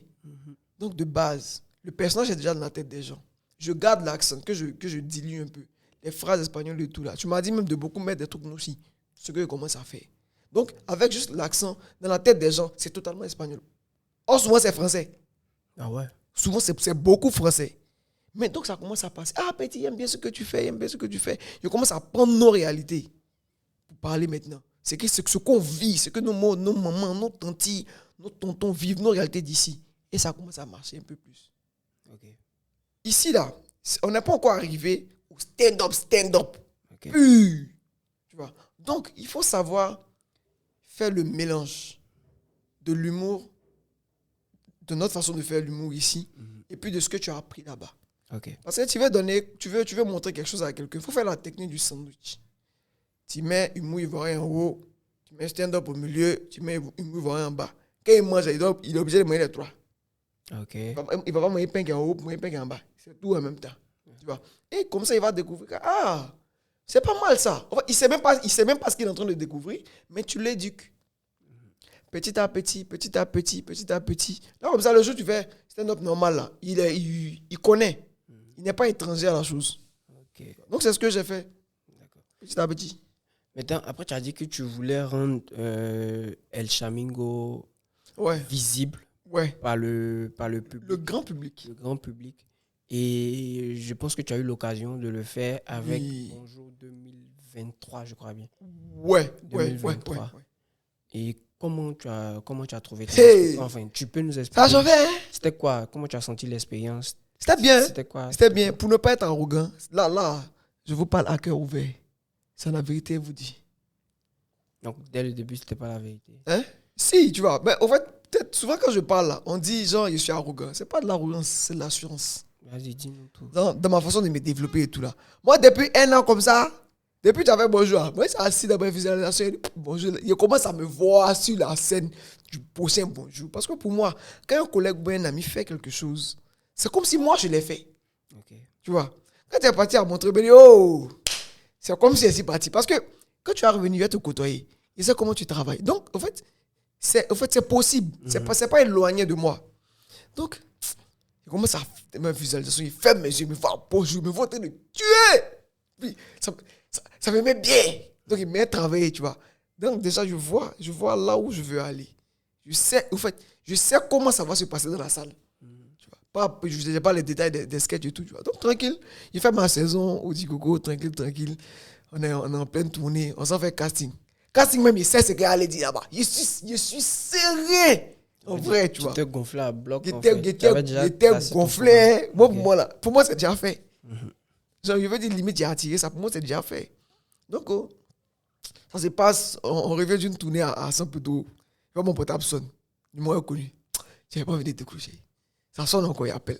Donc, de base, le personnage est déjà dans la tête des gens. Je garde l'accent, que je dilue un peu. Les phrases espagnoles et tout là. Tu m'as dit même de beaucoup mettre des trucs nous aussi. Ce que je commence à faire. Donc, avec juste l'accent, dans la tête des gens, c'est totalement espagnol. Or, souvent, c'est français. Ah ouais. Souvent, c'est beaucoup français. Mais donc, ça commence à passer. Ah, petit, j'aime bien ce que tu fais, j'aime bien ce que tu fais. Je commence à prendre nos réalités pour parler maintenant. C'est ce qu'on vit, ce que nos mamans, nos tantis, nos tontons vivent, nos réalités d'ici. Et ça commence à marcher un peu plus. Ok. Ici, là, on n'est pas encore arrivé au stand-up. Ok. Tu vois? Donc, il faut savoir faire le mélange de l'humour, de notre façon de faire l'humour ici, et puis de ce que tu as appris là-bas. Ok. Parce que tu veux montrer quelque chose à quelqu'un, il faut faire la technique du sandwich. Tu mets humour ivoirien en haut, tu mets stand-up au milieu, tu mets humour ivoirien en bas. Quand il mange, il est obligé de manger les trois. Ok. Il ne va pas manger pain qui est en haut, manger pain qui est en bas. C'est tout en même temps. Tu vois? Et comme ça, il va découvrir que, ah, c'est pas mal ça. Enfin, il ne sait même pas ce qu'il est en train de découvrir, mais tu l'éduques. Petit à petit, petit à petit, petit à petit. Là, comme ça, le jour où tu fais stand-up normal, là, il connaît. Il n'est pas étranger à la chose. Ok. Donc, c'est ce que j'ai fait. D'accord. Petit à petit. Maintenant, après, tu as dit que tu voulais rendre El Chamingo Ouais, visible ouais. par le public, Le grand public. le grand public. Et je pense que tu as eu l'occasion de le faire avec Oui. Bonjour 2023, je crois bien. Ouais. 2023. Et comment tu as trouvé ton Hey. expérience? Enfin, tu peux nous Ça a expliquer. chauffé, hein? C'était quoi? Comment tu as senti l'expérience? C'était bien. C'était quoi? C'était bien. Pour ne pas être arrogant, là, je vous parle à cœur ouvert. C'est la vérité, vous dit. Donc, dès le début, c'était pas la vérité. Hein? Si, tu vois. Mais en fait, peut-être souvent quand je parle là, on dit genre je suis arrogant. C'est pas de l'arrogance, c'est de l'assurance. Vas-y, dis-nous tout. Dans ma façon de me développer et tout là. Moi, depuis 1 an comme ça, depuis que j'avais bonjour, moi, je suis assis dans ma visualisation. Bonjour, je commence à me voir sur la scène du prochain bonjour. Parce que pour moi, quand un collègue ou un ami fait quelque chose, c'est comme si moi je l'ai fait. Ok. Tu vois. Quand tu es parti à Montréal, oh, c'est comme si elle est parti. Parce que quand tu es revenu, il va te côtoyer. Il sait comment tu travailles. Donc, en fait, c'est possible. C'est pas éloigné de moi. Donc, il commence à faire ma visualisation. Il ferme mes yeux, il me fait un bonjour, il me voit en train de tuer. Puis, ça me met bien. Donc, il me met à travailler, tu vois. Donc, déjà, je vois là où je veux aller. Je sais comment ça va se passer dans la salle. Tu vois. Je n'ai pas les détails des sketchs et tout, tu vois. Donc, tranquille. Il fait ma saison au Digogo, tranquille. On est en pleine tournée. On s'en fait casting. Casting même, il sait ce qu'il allait dire là-bas. Je suis serré. En vrai, tu vois. Tu t'es gonflé à bloc. J'étais gonflé. Pour moi, c'est déjà fait. Genre, je veux dire, limite, j'ai attiré ça. Pour moi, c'est déjà fait. Donc, ça se passe. On revient d'une tournée à Saint-Pédo. Je vois mon portable sonne. Il m'a reconnu. Je n'avais pas envie de décrocher. Ça sonne encore, il appelle.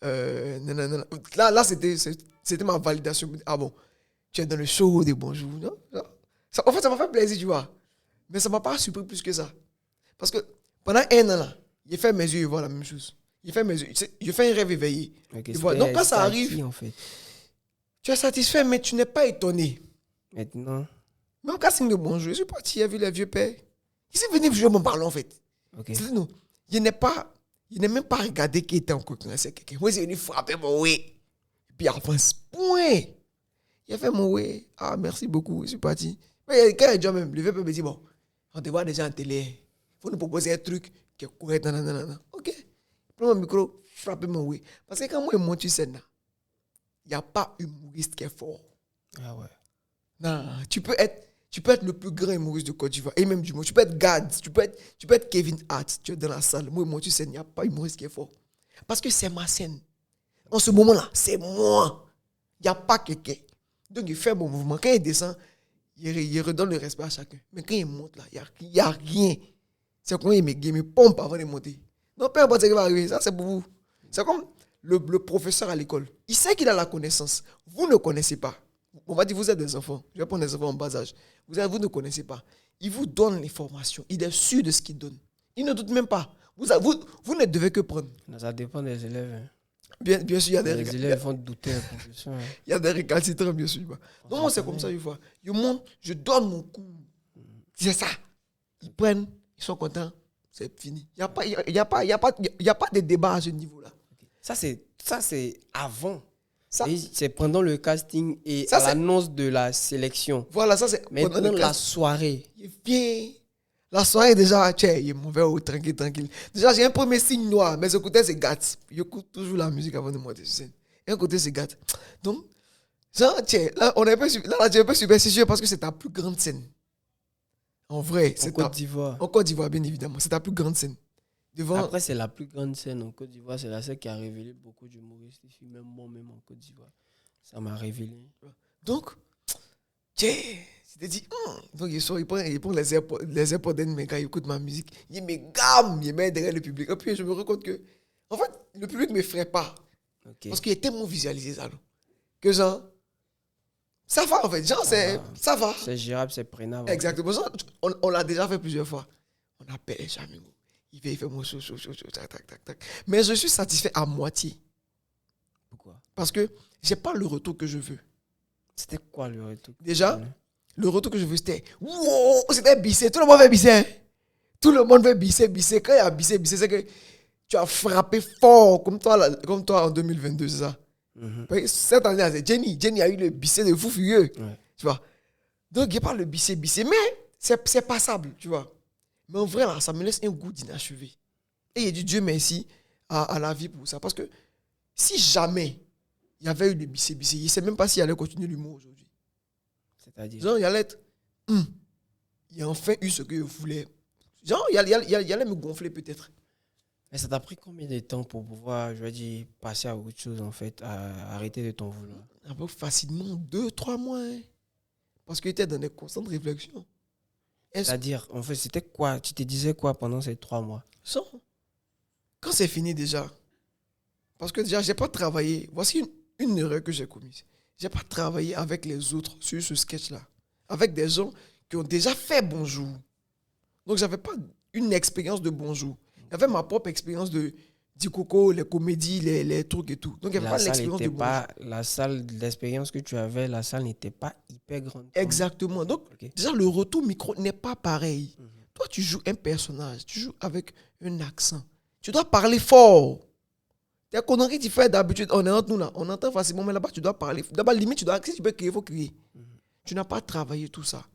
Non. Là, c'était ma validation. Ah bon, tu es dans le show des bonjours. Non? En fait, ça m'a fait plaisir, tu vois. Mais ça ne m'a pas surpris plus que ça. Parce que pendant 1 an, là, il fait mes yeux, il voit la même chose. Il fait mes yeux. Je fais un rêve éveillé. Okay, Donc, quand ça arrive, en fait. tu es satisfait, mais tu n'es pas étonné. Maintenant. Même casting de bonjour, je suis parti, il a vu les vieux pères. Il s'est venu jouer mon ballon, en fait. Okay. C'est nous. Il n'a même pas regardé qui était en concurrence avec quelqu'un. Moi, il est venu frapper mon oui. Et puis, il avance. Point. Il a fait mon oui. Ah, merci beaucoup. Je suis parti. Mais quand il a dit même, le vieux père me dit, bon, on te voit déjà en télé. Il faut nous proposer un truc qui est correct. Non. Ok. Prends mon micro, frappe mon oui. Parce que quand moi, je monte sur scène, il n'y a pas humoriste qui est fort. Ah ouais. Non, tu peux être le plus grand humoriste de Côte d'Ivoire. Et même du monde. Tu peux être Gad, tu peux être Kevin Hart. Tu es dans la salle. Moi, sur scène, il n'y a pas humoriste qui est fort. Parce que c'est ma scène. En ce moment-là, c'est moi. Il n'y a pas quelqu'un. Donc, il fait mon mouvement. Quand il descend, il redonne le respect à chacun. Mais quand il monte là, il n'y a rien. C'est comme il me pompe avant de monter. Donc, peu importe ce qui va arriver, ça c'est pour vous. C'est comme le professeur à l'école. Il sait qu'il a la connaissance. Vous ne connaissez pas. On va dire, vous êtes des enfants. Je vais prendre des enfants en bas âge. Vous ne connaissez pas. Il vous donne l'information. Il est sûr de ce qu'il donne. Il ne doute même pas. Vous ne devez que prendre. Ça dépend des élèves. Hein. Bien sûr, il y a les élèves vont douter. Il y a des récalcitrants, bien sûr. Donc, moi, c'est comme ça, une fois. Je donne mon coup. C'est ça. Ils prennent, ils sont contents. C'est fini. Il n'y a pas de débat à ce niveau-là. Ça, c'est avant. Ça, c'est pendant le casting et ça, à l'annonce de la sélection. Voilà, ça c'est mais pendant la soirée. Il vient. La soirée, déjà, il est mauvais, tranquille. Déjà, j'ai un premier signe noir, mais ce côté, c'est gâte. J'écoute toujours la musique avant de monter sur scène. Et un côté, c'est gâte. Donc, genre, là, on est un peu superstitieux parce que c'est ta plus grande scène. En vrai, c'est en Côte d'Ivoire. En Côte d'Ivoire, bien évidemment. C'est ta plus grande scène. Après, c'est la plus grande scène en Côte d'Ivoire. C'est la scène qui a révélé beaucoup d'humoristes ici. Même moi, même en Côte d'Ivoire. Ça m'a révélé. Donc, c'était dit, donc il prend les AirPods d'un mec, il écoute ma musique. Il me gamme, il met derrière le public. Et puis, je me rends compte que, en fait, le public ne me ferait pas. Okay. Parce qu'il est tellement visualisé ça. Que genre, ça va en fait. Genre, ça va. C'est gérable, c'est prenable. Exactement. Genre, on l'a déjà fait plusieurs fois. On appelle jamais. Il fait mon show, tac. Mais je suis satisfait à moitié. Pourquoi? Parce que j'ai pas le retour que je veux. C'était quoi le retour? Déjà, le retour que je veux, c'était wow, c'était bissé. Tout le monde veut bisser. Hein? Tout le monde veut bisser. Quand il y a bissé, c'est que tu as frappé fort comme toi en 2022, c'est ça? Cette année, c'est Jenny a eu le bissé de fou furieux. Ouais. Tu vois? Donc, il n'y a pas le bissé. Mais c'est passable, tu vois? Mais en vrai, là, ça me laisse un goût d'inachevé. Et il y a du Dieu merci à la vie pour ça. Parce que Si jamais il y avait eu des bicé, il ne sait même pas s'il allait continuer l'humour aujourd'hui. C'est-à-dire. Genre, il allait être. Il a enfin eu ce que je voulais. Genre, il allait me gonfler peut-être. Mais ça t'a pris combien de temps pour pouvoir, je vais dire, passer à autre chose, en fait, à arrêter de t'en vouloir? Un peu facilement 2-3 mois. Hein. Parce qu'il était dans des constantes réflexions. C'est-à-dire, en fait, c'était quoi? Tu te disais quoi pendant ces 3 mois? Sans. Quand c'est fini déjà, parce que déjà, je n'ai pas travaillé. Voici une erreur que j'ai commise. Je n'ai pas travaillé avec les autres sur ce sketch-là. Avec des gens qui ont déjà fait bonjour. Donc, je n'avais pas une expérience de bonjour. J'avais ma propre expérience de Dikoko, les comédies, les trucs et tout. Donc, il n'y avait pas l'expérience de bonjour. La salle, l'expérience que tu avais, la salle n'était pas hyper grande. Exactement. Donc, déjà, le retour micro n'est pas pareil. Toi, tu joues un personnage, tu joues avec un accent. Tu dois parler fort. Tes conneries que tu fais d'habitude, on est entre nous là, on entend facilement, mais là-bas, tu dois parler. D'abord, limite, si tu peux crier, il faut crier. Tu n'as pas travaillé tout ça.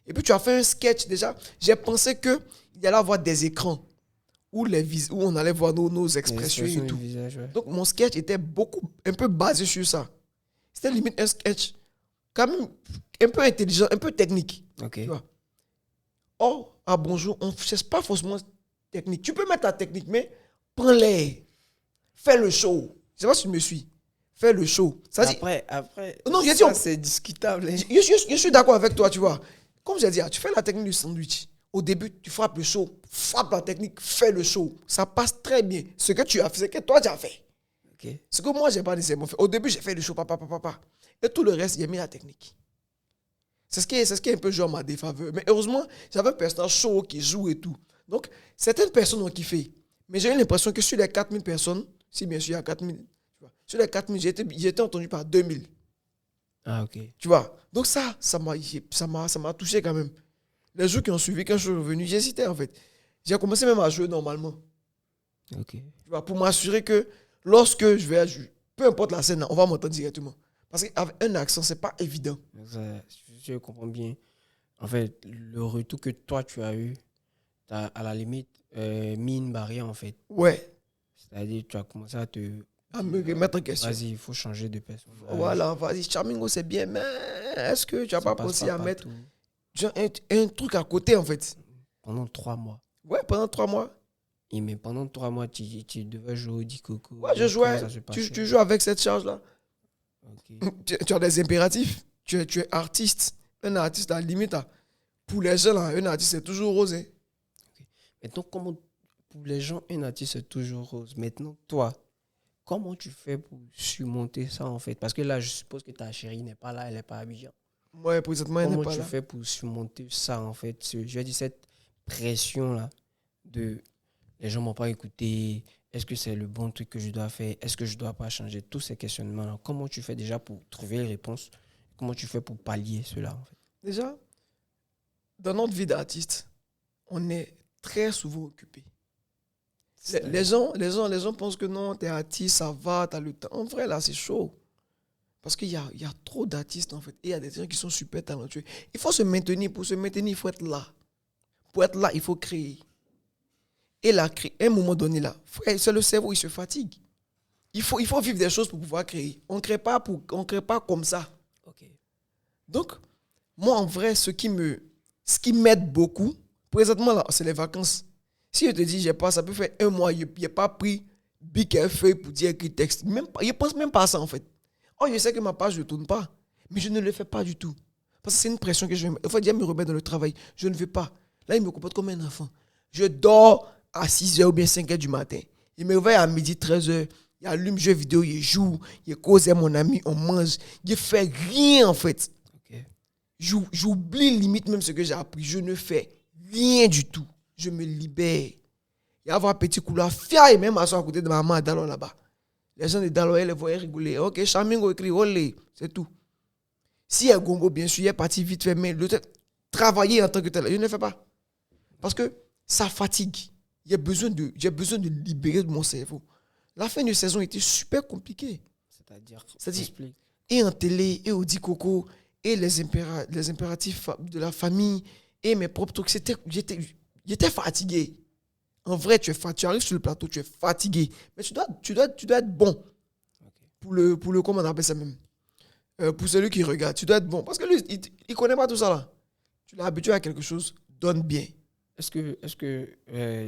Et puis, tu as fait un sketch déjà. J'ai pensé qu'il y allait avoir des écrans où on allait voir nos expressions et tout. Visage, ouais. Donc, mon sketch était un peu basé sur ça. C'était limite un sketch quand même un peu intelligent, un peu technique. Ok. Tu vois? Or, à bonjour, on ne cherche pas forcément technique. Tu peux mettre ta technique, mais prends-les. Fais le show. Je ne sais pas si tu me suis. Fais le show. Ça Après, non, ça, c'est discutable. Hein. Je suis d'accord avec toi, tu vois. Comme j'ai dit, tu fais la technique du sandwich. Au début, tu frappes le show. Frappe la technique, fais le show. Ça passe très bien. Ce que tu as fait, c'est que toi, tu as fait. Okay. Ce que moi, je n'ai pas nécessairement fait. Au début, j'ai fait le show, papa. Et tout le reste, j'ai mis la technique. C'est ce qui est un peu genre ma défaveur. Mais heureusement, j'avais un personnage chaud qui joue et tout. Donc, certaines personnes ont kiffé. Mais j'ai eu l'impression que sur les 4000 personnes, si bien sûr il y a 4000, tu vois, sur les 4000, j'ai été entendu par 2000. Ah, ok. Tu vois. Donc ça m'a touché quand même. Les jours qui ont suivi, quand je suis revenu, j'hésitais en fait. J'ai commencé même à jouer normalement. Ok. Tu vois, pour m'assurer que lorsque je vais jouer, peu importe la scène, on va m'entendre directement. Parce qu'avec un accent, c'est pas évident. Je comprends bien. En fait, le retour que toi, tu as eu, tu as à la limite mis une barrière, en fait. Ouais. C'est-à-dire, tu as commencé à me remettre en question. Vas-y, il faut changer de personne. Voilà, vas-y, Charmingo, c'est bien, mais est-ce que tu n'as pas pensé à mettre un truc à côté, en fait? Pendant 3 mois. Ouais, pendant 3 mois. Et mais pendant 3 mois, tu devais jouer au Dikoko. Ouais, je jouais. Tu joues avec cette charge-là. Okay. Tu as des impératifs. Tu es artiste. Un artiste, à la limite, pour les gens, là, un artiste, c'est toujours rose. Hein. Okay. Maintenant, comment, pour les gens, un artiste, c'est toujours rose. Maintenant, toi, comment tu fais pour surmonter ça, en fait? Parce que là, je suppose que ta chérie n'est pas là, elle n'est pas à Abidjan. Ouais, présentement, elle n'est pas là. Comment tu fais pour surmonter ça, en fait? Je veux dire, cette pression-là de les gens ne m'ont pas écouté. Est-ce que c'est le bon truc que je dois faire? Est-ce que je ne dois pas changer? Tous ces questionnements-là, comment tu fais déjà pour trouver les réponses? Comment tu fais pour pallier cela, en fait? Déjà, dans notre vie d'artiste, on est très souvent occupé. Les gens pensent que non, tu es artiste, ça va, tu as le temps. En vrai, là, c'est chaud. Parce qu'il y a trop d'artistes, en fait. Et il y a des gens qui sont super talentueux. Il faut se maintenir. Pour se maintenir, il faut être là. Pour être là, il faut créer. Et là, à un moment donné, là, frère, c'est le cerveau, il se fatigue. Il faut vivre des choses pour pouvoir créer. On ne crée pas comme ça. Okay. Donc, moi, en vrai, ce qui m'aide beaucoup, présentement, là, c'est les vacances. Si je te dis, ça peut faire 1 mois, je n'ai pas pris bic et feuille pour dire écrire texte. Je ne pense même pas à ça, en fait. Oh, je sais que ma page ne tourne pas, mais je ne le fais pas du tout. Parce que c'est une pression que je vais... Il faut déjà me remettre dans le travail. Je ne veux pas. Là, il me comporte comme un enfant. Je dors à 6h ou bien 5h du matin. Il me réveille à midi, 13h. Il allume jeux vidéo, il joue, il cause avec mon ami, on mange. Il ne fait rien, en fait. Okay. J'oublie limite même ce que j'ai appris. Je ne fais rien du tout. Je me libère. Il y a un petit couloir fier et même asseoir à côté de ma maman à Dalo là-bas. Les gens de Dalo, ils les voyaient rigoler. Ok, Charmingo écrit, olé, c'est tout. Si il y a Gongo, bien sûr, il est parti vite fait, mais travailler en tant que tel, je ne le fais pas. Parce que ça fatigue. J'ai besoin de libérer de mon cerveau. La fin de saison était super compliquée. C'est-à-dire et en télé, et au Dikoko, et les impératifs de la famille, et mes propres trucs. J'étais fatigué. En vrai, tu arrives sur le plateau, tu es fatigué. Mais tu dois être bon. comment on appelle ça même? Pour celui qui regarde, tu dois être bon. Parce que lui, il ne connaît pas tout ça là. Tu l'as habitué à quelque chose, donne bien. Est-ce que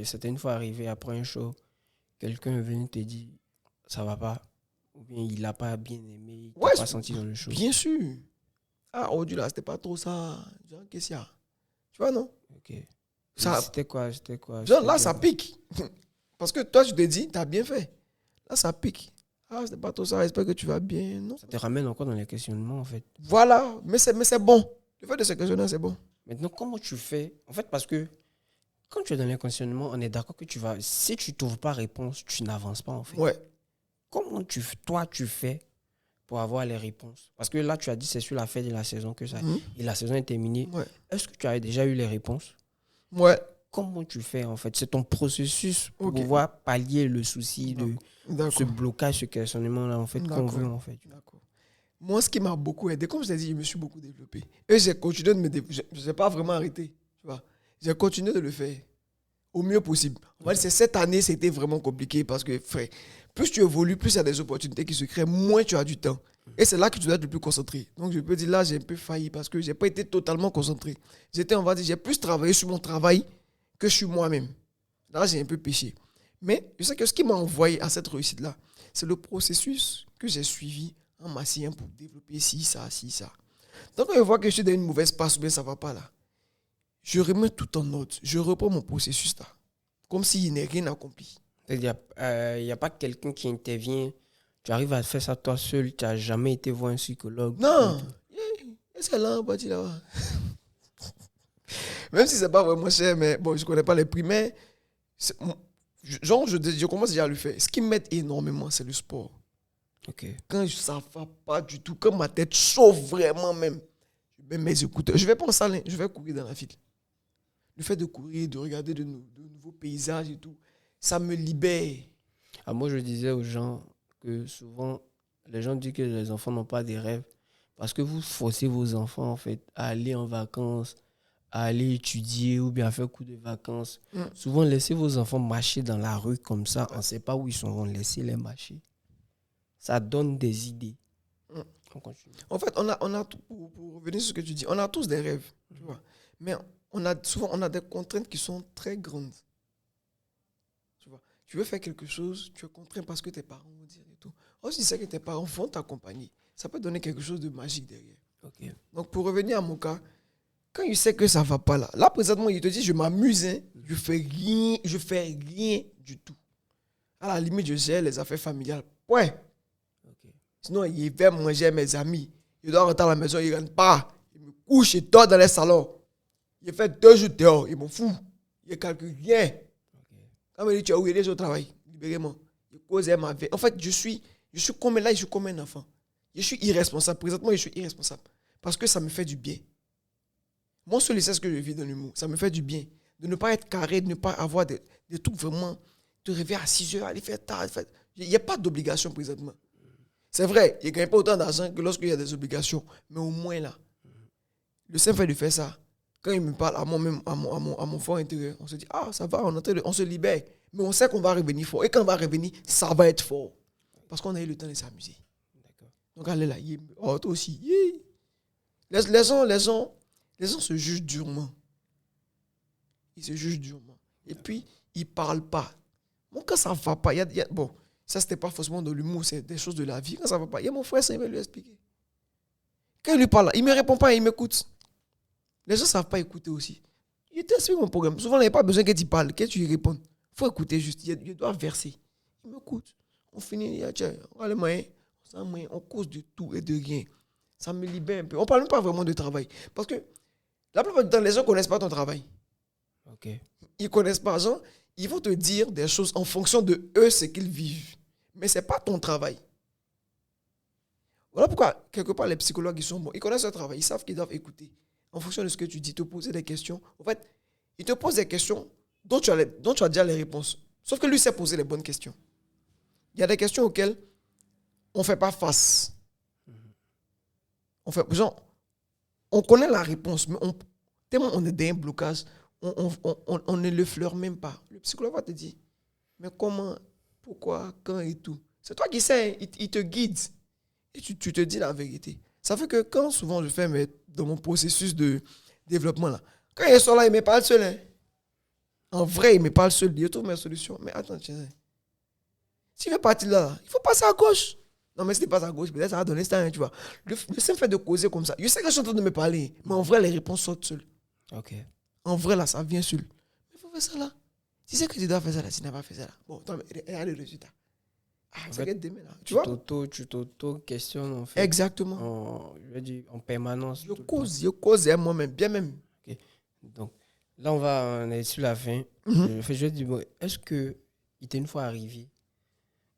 c'était une fois arrivé après un show, quelqu'un est venu te dire ça va pas, ou bien il l'a pas bien aimé, il t'a pas senti dans le show? Bien sûr. Ah, aujourd'hui là, c'était pas trop ça. Genre, qu'est-ce qu'il y a? Tu vois, non? Ok. Ça, C'était quoi? genre, là, ça pique. Parce que toi, tu te dis, tu as bien fait. Là, ça pique. Ah, c'était pas trop ça, j'espère que tu vas bien. Non. Ça te ramène encore dans les questionnements, en fait. Voilà, mais c'est bon. Le fait de se questionner, c'est bon. Maintenant, comment tu fais? En fait, parce que quand tu es dans les questionnements, on est d'accord que si tu ne trouves pas réponse, tu n'avances pas, en fait. Ouais. Comment toi, tu fais pour avoir les réponses? Parce que là, tu as dit c'est sur la fin de la saison que ça. Et la saison est terminée. Ouais. Est-ce que tu as déjà eu les réponses? Ouais. Comment tu fais, en fait? C'est ton processus pour pouvoir pallier le souci de ce blocage, ce questionnement-là, en fait, qu'on veut, en fait. D'accord. Moi, ce qui m'a beaucoup aidé, comme je t'ai dit, je me suis beaucoup développé. Et j'ai continué de me développer. Je n'ai pas vraiment arrêté. Tu vois. J'ai continué de le faire au mieux possible. On va dire, cette année, c'était vraiment compliqué parce que, frère, plus tu évolues, plus il y a des opportunités qui se créent, moins tu as du temps. Et c'est là que tu dois être le plus concentré. Donc, je peux dire, là, j'ai un peu failli parce que je n'ai pas été totalement concentré. On va dire, j'ai plus travaillé sur mon travail que sur moi-même. Là, j'ai un peu péché. Mais je sais que ce qui m'a envoyé à cette réussite-là, c'est le processus que j'ai suivi en m'asseyant pour développer ci, ça. Donc, quand je vois que je suis dans une mauvaise passe ou bien ça ne va pas là, je remets tout en ordre. Je reprends mon processus là. Comme s'il n'est rien accompli. Il n'y a pas quelqu'un qui intervient. Tu arrives à faire ça toi seul. Tu n'as jamais été voir un psychologue. Non. C'est là, on va dire là-bas. Même si ce n'est pas vraiment cher, mais bon, je ne connais pas les prix, mais genre, je commence déjà à le faire. Ce qui m'aide énormément, c'est le sport. Okay. Quand ça ne va pas du tout, quand ma tête chauffe vraiment même, je mets mes écouteurs. Je ne vais pas en salle, je vais courir dans la ville. Le fait de courir, de regarder de nouveaux paysages et tout, ça me libère. Moi, je disais aux gens que souvent, les gens disent que les enfants n'ont pas des rêves parce que vous forcez vos enfants en fait, à aller en vacances, à aller étudier ou bien à faire coup de vacances. Souvent, laissez vos enfants marcher dans la rue comme ça. On ne sait pas où ils sont. Laissez-les marcher. Ça donne des idées. On continue. En fait, on a pour revenir sur ce que tu dis, on a tous des rêves. Tu vois. Mais souvent, on a des contraintes qui sont très grandes. Tu vois. Tu veux faire quelque chose, tu es contraint parce que tes parents vont dire et tout. Si tu sais que tes parents vont t'accompagner, ça peut donner quelque chose de magique derrière. Okay. Donc, pour revenir à mon cas, quand il sait que ça ne va pas là, présentement, il te dit, je m'amuse, hein, je fais rien du tout. À la limite, je gère les affaires familiales. Ouais. Okay. Sinon, il va manger mes amis. Il doit rentrer à la maison, il ne rentre pas. Il me couche, il dort dans les salons. Il fait 2 jours dehors, il m'en fout. Il ne calcule rien. Okay. Quand il dit, tu as oublié au travail, libérément. Il cause ma vie. En fait, je suis comme là, je suis comme un enfant. Je suis irresponsable. Présentement, je suis irresponsable. Parce que ça me fait du bien. Moi, seul, c'est ce que je vis dans l'humour. Ça me fait du bien. De ne pas être carré, de ne pas avoir des trucs vraiment, de réveiller à 6 heures, aller faire tard. Il n'y a pas d'obligation présentement. C'est vrai, il ne gagne pas autant d'argent que lorsqu'il y a des obligations. Mais au moins là, le simple fait de faire ça, quand il me parle à moi-même, à mon fort intérieur, on se dit, ah, ça va, on se libère. Mais on sait qu'on va revenir fort. Et quand on va revenir, ça va être fort. Parce qu'on a eu le temps de s'amuser. D'accord. Donc, allez là, toi aussi. Les gens se jugent durement. Ils se jugent durement. Et puis, ils ne parlent pas. Bon, quand ça ne va pas, bon, ça, ce n'était pas forcément de l'humour, c'est des choses de la vie. Quand ça ne va pas, il y a mon frère, ça, il va lui expliquer. Quand il lui parle, il ne me répond pas, il m'écoute. Les gens ne savent pas écouter aussi. Il t'explique mon programme. Souvent, il n'y a pas besoin que tu parles, que tu lui répondes. Il faut écouter juste. Il doit verser. Il m'écoute. On finit, on a les moyens, on cause de tout et de rien. Ça me libère un peu. On ne parle même pas vraiment de travail. Parce que la plupart du temps, les gens ne connaissent pas ton travail. Okay. Ils ne connaissent pas. Genre, ils vont te dire des choses en fonction de eux, ce qu'ils vivent. Mais ce n'est pas ton travail. Voilà pourquoi, quelque part, les psychologues, ils sont bons. Ils connaissent leur travail. Ils savent qu'ils doivent écouter. En fonction de ce que tu dis, te poser des questions. En fait, ils te posent des questions dont tu as déjà les réponses. Sauf que lui sait poser les bonnes questions. Il y a des questions auxquelles on ne fait pas face. On connaît la réponse, mais tellement on est dans un blocage, on ne le fleure même pas. Le psychologue va te dire, mais comment, pourquoi, quand et tout. C'est toi qui sais, il te guide. Et tu te dis la vérité. Ça fait que quand souvent je fais dans mon processus de développement, là, quand ils sont là, ils ne me parlent seul. Hein. En vrai, ils me parlent seul. Ils trouvent mes solutions. Mais attends, tiens. Si je veux partir là, il faut passer à gauche. Non, mais si tu passes à gauche, peut-être ça va donner ça, hein, tu vois. Le simple fait de causer comme ça. Je sais que je suis en train de me parler, mais en vrai, les réponses sortent seules. Ok. En vrai, là, ça vient seul. Mais il faut faire ça là. Tu sais que tu dois faire ça là, tu n'as pas fait ça là. Bon, attends, mais regarde le résultat. Ah, c'est demain là. Tu vois? Tu t'auto-questionnes en fait. Exactement. Je veux dire, en permanence. Je cause moi-même, bien même. Ok. Donc, là, on est sur la fin. Mhm. Je vais te dire, bon, est-ce que il t'est une fois arrivé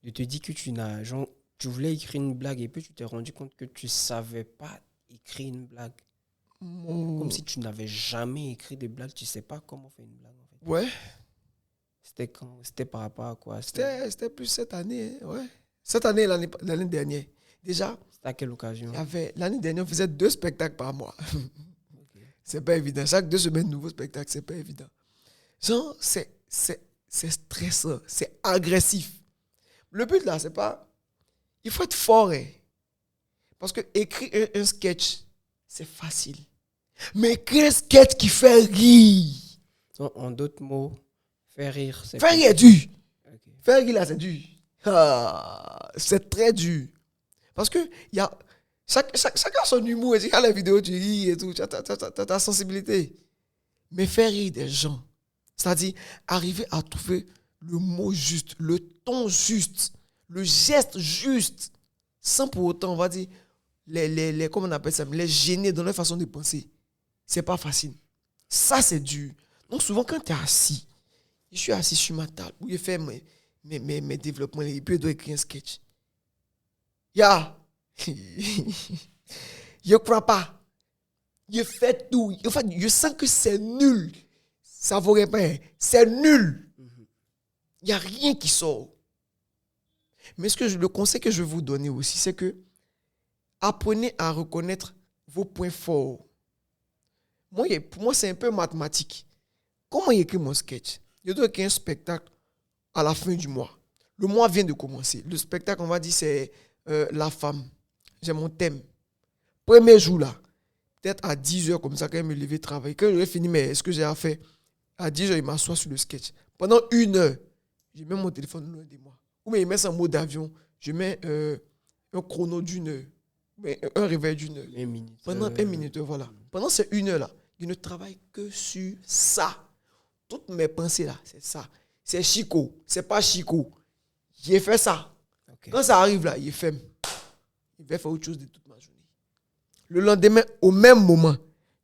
de te dire que tu voulais écrire une blague et puis tu t'es rendu compte que tu savais pas écrire une blague? Comme si tu n'avais jamais écrit de blague, tu sais pas comment faire une blague en fait. Ouais. C'était quand? C'était par rapport à quoi? C'était plus cette année, hein, ouais. Cette année, l'année dernière. Déjà, C'était à quelle occasion? l'année dernière, on faisait 2 spectacles par mois. Ok. C'est pas évident. Chaque 2 semaines, nouveau spectacle, c'est pas évident. Genre, c'est stressant, c'est agressif. Le but là, c'est pas. Il faut être fort, hein. Parce que écrire un sketch, c'est facile. Mais écrire un sketch qui fait rire. En d'autres mots, faire rire, c'est Faire rire est dur. Ok. Faire rire là, c'est dur. Ah, c'est très dur. Parce que il y a. Chacun a son humour. Et quand la vidéo, tu ris et tout, tu as ta sensibilité. Mais faire rire des gens, c'est-à-dire arriver à trouver le mot juste, le ton juste, le geste juste, sans pour autant, on va dire, comment on appelle ça, les gêner dans leur façon de penser. C'est pas facile. Ça, c'est dur. Donc, souvent, quand tu es assis, je suis assis sur ma table, où je fais mes développements, et puis je dois écrire un sketch. Je crois pas. Je fais tout. En fait, je sens que c'est nul. Ça vaut rien. C'est nul. Il n'y a rien qui sort. Mais le conseil que je vais vous donner aussi, c'est que apprenez à reconnaître vos points forts. Pour moi, c'est un peu mathématique. Comment j'écris mon sketch? Je dois écrire un spectacle à la fin du mois. Le mois vient de commencer. Le spectacle, on va dire, c'est la femme. J'ai mon thème. Premier jour là, peut-être à 10h comme ça, quand je me lever travailler. Quand j'aurai fini, mais ce que j'ai à faire, à 10h, il m'assoit sur le sketch. Pendant 1 heure, je mets mon téléphone loin de moi. Ou bien il met ça en mode avion. Je mets un chrono d'1 heure. Un réveil d'1 heure. 1 minute. Pendant 1 minute, voilà. Pendant ces 1 heure là, je ne travaille que sur ça. Toutes mes pensées là, c'est ça. C'est Chico. C'est pas Chico. J'ai fait ça. Okay. Quand ça arrive là, il ferme. Il va faire autre chose de toute ma journée. Le lendemain, au même moment,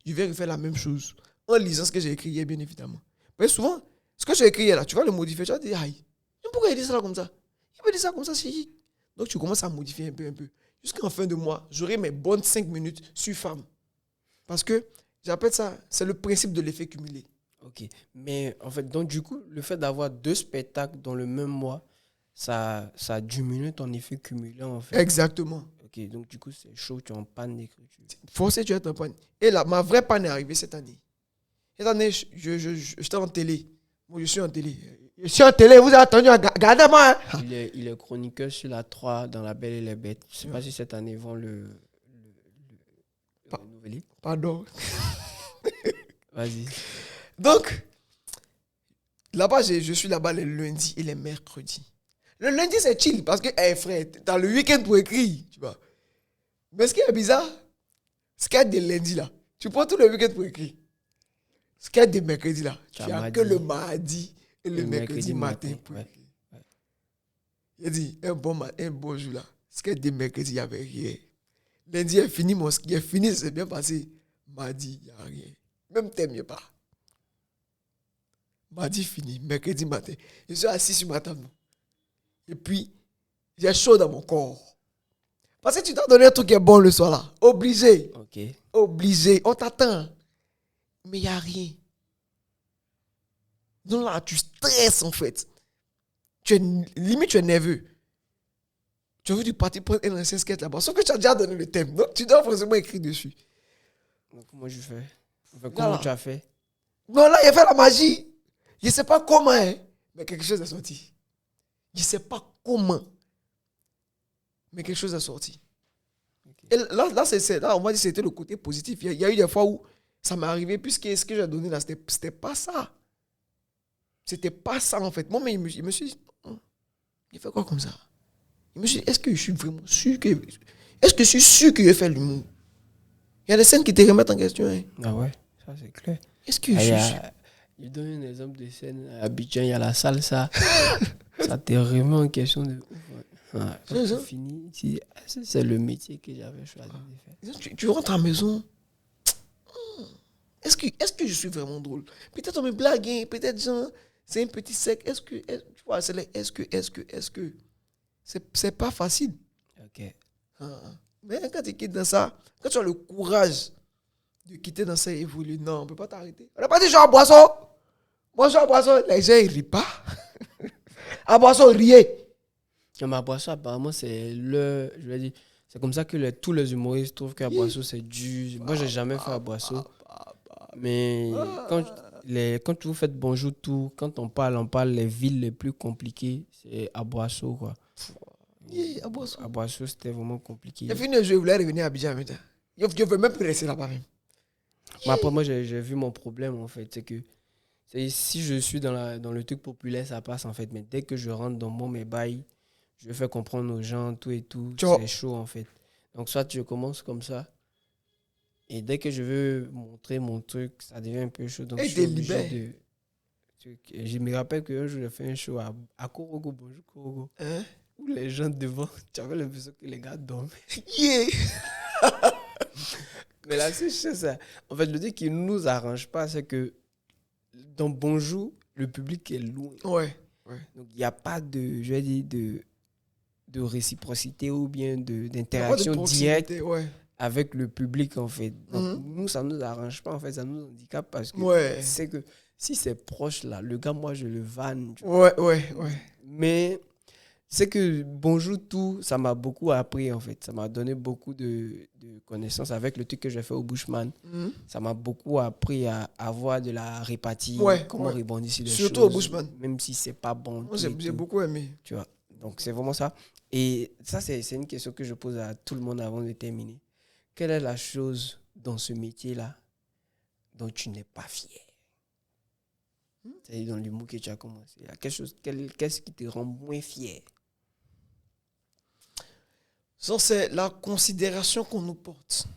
je vais refaire la même chose. En lisant ce que j'ai écrit hier, bien évidemment. Mais souvent, ce que j'ai écrit hier là, tu vas le modifier. Tu vas te dire, aïe, pourquoi il dit ça là comme ça? Il peut dire ça comme ça, c'est chic. Donc tu commences à modifier un peu. Jusqu'en fin de mois, j'aurai mes bonnes 5 minutes sur femme. Parce que j'appelle ça, c'est le principe de l'effet cumulé. Ok. Mais en fait, donc du coup, le fait d'avoir 2 spectacles dans le même mois, ça diminue ton effet cumulé en fait. Exactement. Ok, donc du coup, c'est chaud, tu es en panne d'écriture. Forcé, tu es en panne. Et là, ma vraie panne est arrivée cette année. Cette année, j'étais en télé. Moi, je suis en télé. Je suis en télé, vous avez attendu, regardez-moi. Hein. Il est chroniqueur sur la 3 dans La Belle et les Bêtes. Je ne sais pas si cette année ils vont le renouveler. Pardon. Vas-y. Donc, là-bas, je suis là-bas les lundis et les mercredis. Le lundi, c'est chill parce que, hey, frère, t'as le week-end pour écrire, tu vois. Mais ce qui est bizarre, ce qu'il y a des lundis là, tu prends tout le week-end pour écrire. Ce qu'il y a des mercredis là, tu n'as que le mardi et le mercredi matin pour écrire. Ouais. Il a dit, un bon jour là, ce qu'il y a des mercredis, il n'y avait rien. Lundi, il est fini, c'est bien passé. Mardi, il n'y a rien. Même thème, il n'y a pas. Mardi fini, mercredi matin. Je suis assis sur ma table. Et puis, j'ai chaud dans mon corps. Parce que tu dois donner un truc qui est bon le soir là. Obligé. Ok. Obligé. On t'attend. Mais il n'y a rien. Donc là, tu stresses en fait. Limite, tu es nerveux. Tu as voulu partir prendre un ancien sketch là-bas. Sauf que tu as déjà donné le thème. Donc, tu dois forcément écrire dessus. Donc, comment je fais? Comment tu as fait? Non, là, il a fait la magie. Je ne sais pas comment, hein, mais quelque chose est sorti. Je ne sais pas comment. mais quelque chose est sorti. Ok. Et là, on va dire que c'était le côté positif. Il y a eu des fois où ça m'est arrivé, puisque ce que j'ai donné là, c'était pas ça. C'était pas ça, en fait. Moi, mais il me suis dit, il fait quoi comme ça? Il me suis dit, est-ce que je suis vraiment sûr que... Est-ce que je suis sûr que je fais l'humour? Il y a des scènes qui te remettent en question. Hein. Ah ouais, ça c'est clair. Est-ce que je suis sûr? Je donne un exemple de scène à Abidjan, il y a la salsa. Ça te remet en question de ouf. Ouais. Quand tu finis, tu dis, c'est le métier que j'avais choisi de faire. Tu rentres à la maison. Est-ce que je suis vraiment drôle? Peut-être on me blague, hein, peut-être genre, c'est un petit sec. Tu vois, c'est les est-ce que. C'est pas facile. Ok. Mais quand tu quittes dans ça, quand tu as le courage de quitter dans ça et évoluer, non, on ne peut pas t'arrêter. On n'a pas dit genre à boisson. Moi, genre à boisson, les gens, ils rient pas. À boisson, riez. Mais à Boisseau, apparemment, je vais dire, c'est comme ça que tous les humoristes trouvent qu'à Boisseau, c'est dur. Moi, j'ai jamais fait à Boisseau. Mais quand vous faites Bonjour Tout, quand on parle les villes les plus compliquées, c'est à Boisseau, quoi. À boisson. À Boisseau, c'était vraiment compliqué. J'ai fini le jeu, je voulais revenir à Abidjan. Je ne veux même plus rester là-bas. Mais après, moi, j'ai vu mon problème, en fait. C'est que si je suis dans le truc populaire, ça passe, en fait. Mais dès que je rentre dans mes bails, je fais comprendre aux gens, tout et tout. C'est chaud, en fait. Donc, soit je commence comme ça. Et dès que je veux montrer mon truc, ça devient un peu chaud. Donc, je suis obligé de... Je me rappelle qu'un jour, j'ai fait un show à Korogo, Bonjour Korogo. Hein? Où les gens devant, tu avais l'impression que les gars dormaient. Yeah! Mais là, c'est ça. En fait, le truc qui ne nous arrange pas, c'est que dans Bonjour, le public est loin. Ouais. Donc, il n'y a pas de, je vais dire, de réciprocité ou bien d'interaction directe avec le public, en fait. Donc, nous, ça ne nous arrange pas, en fait. Ça nous handicape parce que c'est que si c'est proche, là, le gars, moi, je le vanne. Ouais. Mais c'est que Bonjour Tout, ça m'a beaucoup appris, en fait. Ça m'a donné beaucoup de connaissances avec le truc que j'ai fait au Bushman. Ça m'a beaucoup appris à avoir de la répartie, comment rebondir sur des choses. Surtout au Bushman. Même si c'est pas bon. Moi, j'ai beaucoup aimé. Tu vois. Donc, c'est vraiment ça. Et ça, c'est une question que je pose à tout le monde avant de terminer. Quelle est la chose dans ce métier-là dont tu n'es pas fier? C'est dans l'humour que tu as commencé. Qu'est-ce qui te rend moins fier? C'est la considération qu'on nous porte.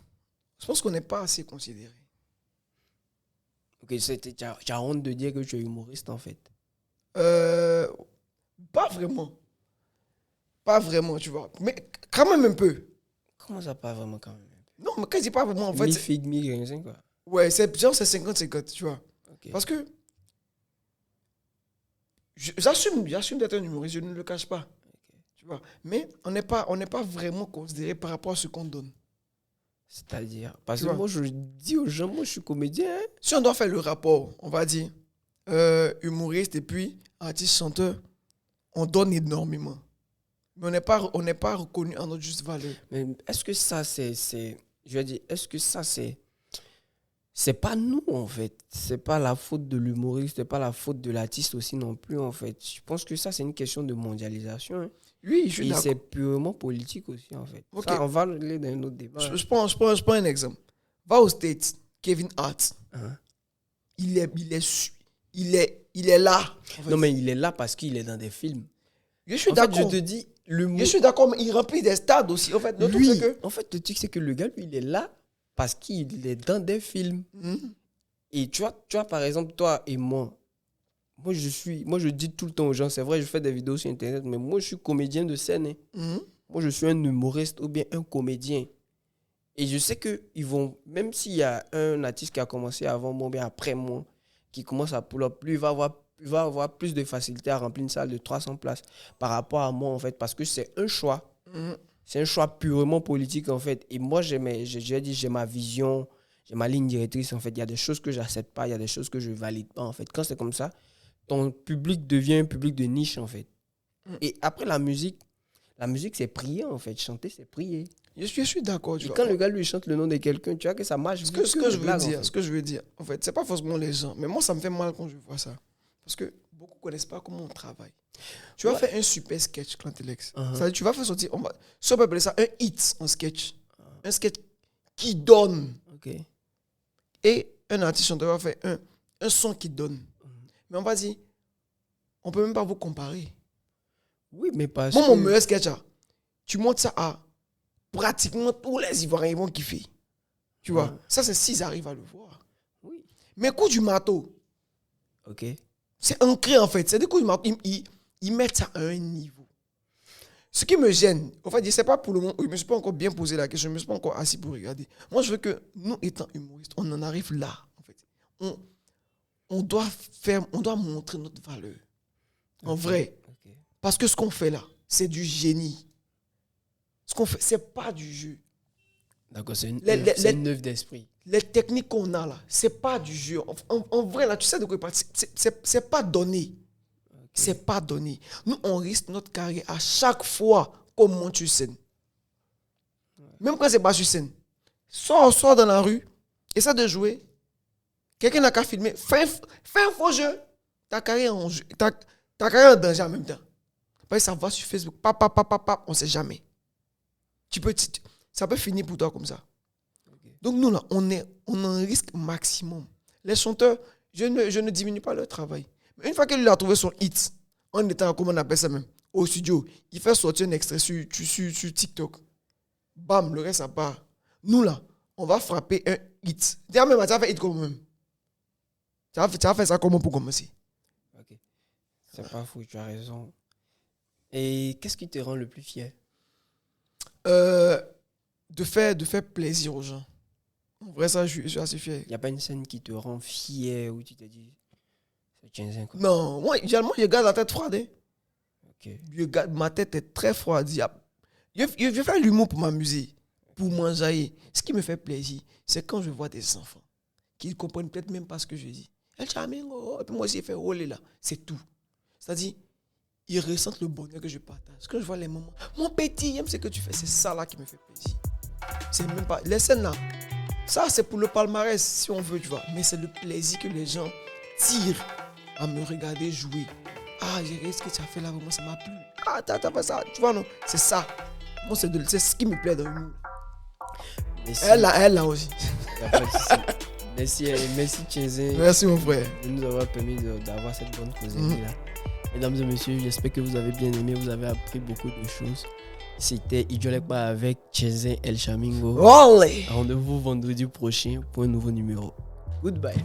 Je pense qu'on n'est pas assez considéré. Ok, tu as honte de dire que tu es humoriste, en fait. Pas vraiment. Pas vraiment, tu vois. Mais quand même un peu. Comment ça, pas vraiment quand même? Non, mais quand je dis pas vraiment, en fait... Mi-figue, mi-raisin, quoi. Ouais, c'est 50-50, tu vois. Okay. Parce que... J'assume d'être un humoriste, je ne le cache pas. Okay. Tu vois. Mais on n'est pas vraiment considéré par rapport à ce qu'on donne. C'est-à-dire... Parce que moi, je dis aux gens, moi, je suis comédien. Hein? Si on doit faire le rapport, on va dire, humoriste et puis artiste-chanteur, on donne énormément. Mais on n'est pas reconnu en notre juste valeur. Mais est-ce que ça, je veux dire, est-ce que ça, c'est pas nous, en fait. C'est pas la faute de l'humoriste, c'est pas la faute de l'artiste aussi non plus, en fait. Je pense que ça, c'est une question de mondialisation. Hein. Oui, je suis d'accord. Et c'est purement politique aussi, en fait. Okay. Ça, on va aller dans un autre débat. Je prends un exemple. Va aux States, Kevin Hart. Il est là. En fait. Non, mais il est là parce qu'il est dans des films. Je suis d'accord. Je te dis, je suis d'accord, mais il remplit des stades aussi. En fait, en fait, le truc, c'est que le gars, lui, il est là parce qu'il est dans des films. Et tu vois, par exemple, toi et moi je dis tout le temps aux gens, c'est vrai, je fais des vidéos sur Internet, mais moi, je suis comédien de scène. Hein. Moi, je suis un humoriste ou bien un comédien. Et je sais qu'ils vont, même s'il y a un artiste qui a commencé avant moi, bien après moi, qui commence à pull-up, lui, il va avoir plus de facilité à remplir une salle de 300 places par rapport à moi, en fait, parce que c'est un choix. C'est un choix purement politique, en fait. Et moi, j'ai ma vision, j'ai ma ligne directrice, en fait. Il y a des choses que je n'accepte pas, il y a des choses que je ne valide pas, en fait. Quand c'est comme ça, ton public devient un public de niche, en fait. Et après, la musique, c'est prier, en fait. Chanter, c'est prier. Je suis d'accord. Et quand le gars lui chante le nom de quelqu'un, tu vois que ça marche. Ce que je veux dire, en fait, c'est pas forcément les gens. Mais moi, ça me fait mal quand je vois ça. Parce que beaucoup ne connaissent pas comment on travaille. Tu vas faire un super sketch, Clintélex. C'est-à-dire, tu vas faire sortir, ça on peut appeler ça un hit en sketch. Un sketch qui donne. Ok. Et un artiste chanteur va faire un son qui donne. Mais on va dire, on ne peut même pas vous comparer. Oui, mais parce Moi, que... mon meilleur sketch, tu montres ça à pratiquement tous les Ivoiriens, ils vont kiffer. Tu vois, ça c'est s'ils arrivent à le voir. Oui. Mais coup du marteau, Ok. c'est ancré en fait. C'est des coups du marteau, ils mettent ça à un niveau. Ce qui me gêne, en fait, je ne sais pas pour le moment, je ne me suis pas encore bien posé la question, je ne me suis pas encore assis pour regarder. Moi, je veux que nous, étant humoristes, on en arrive là. En fait. On doit montrer notre valeur. En vrai. Ok. Parce que ce qu'on fait là, c'est du génie. Ce qu'on fait, c'est pas du jeu. D'accord, c'est une œuvre d'esprit. Les techniques qu'on a là, c'est pas du jeu. En vrai, là, tu sais de quoi il parle. C'est pas donné. Okay. C'est pas donné. Nous, on risque notre carrière à chaque fois qu'on monte sur scène. Ouais. Même quand c'est pas sur scène. Sors dans la rue, essaie de jouer. Quelqu'un n'a qu'à filmer. Fais un faux jeu. Ta carrière en jeu. Ta carrière en danger en même temps. Parce que ça va sur Facebook. On ne sait jamais. Ça peut finir pour toi comme ça. Okay. Donc nous là, on a un risque maximum. Les chanteurs, je ne diminue pas leur travail. Mais une fois qu'il a trouvé son hit, en étant, comment on appelle ça même, au studio, il fait sortir un extrait sur TikTok. Bam, le reste ça part. Nous là, on va frapper un hit. Déjà même, tu vas faire hit comme même. Tu vas faire ça comment pour commencer. Ok. C'est pas fou, tu as raison. Et qu'est-ce qui te rend le plus fier? De faire plaisir aux gens. En vrai, ça, je suis assez fier. Il n'y a pas une scène qui te rend fier où tu te dis, c'est Tchézin quoi. Non, moi, je garde la tête froide. Hein. Okay. Ma tête est très froide. Je fais l'humour pour m'amuser, pour m'enjailler. Ce qui me fait plaisir, c'est quand je vois des enfants qui ne comprennent peut-être même pas ce que je dis. El Chamingo, et puis moi aussi, je fais rouler là. C'est tout. C'est-à-dire, ils ressentent le bonheur que je partage. Quand je vois les mamans, mon petit, j'aime ce que tu fais. C'est ça là qui me fait plaisir. C'est même pas. Les scènes là, ça c'est pour le palmarès si on veut, tu vois. Mais c'est le plaisir que les gens tirent à me regarder jouer. Ah, j'ai regardé ce que tu as fait là, vraiment ça m'a plu. Ah, t'as fait ça, tu vois, non? C'est ça. Moi, c'est ce qui me plaît dans le monde. Elle là aussi. Merci Tchézin. Merci mon frère. De nous avoir permis d'avoir cette bonne causerie là. Mesdames et messieurs, j'espère que vous avez bien aimé, vous avez appris beaucoup de choses. C'était Idjolekba avec Tchézin El Chamingo. Rendez-vous vendredi prochain pour un nouveau numéro. Goodbye.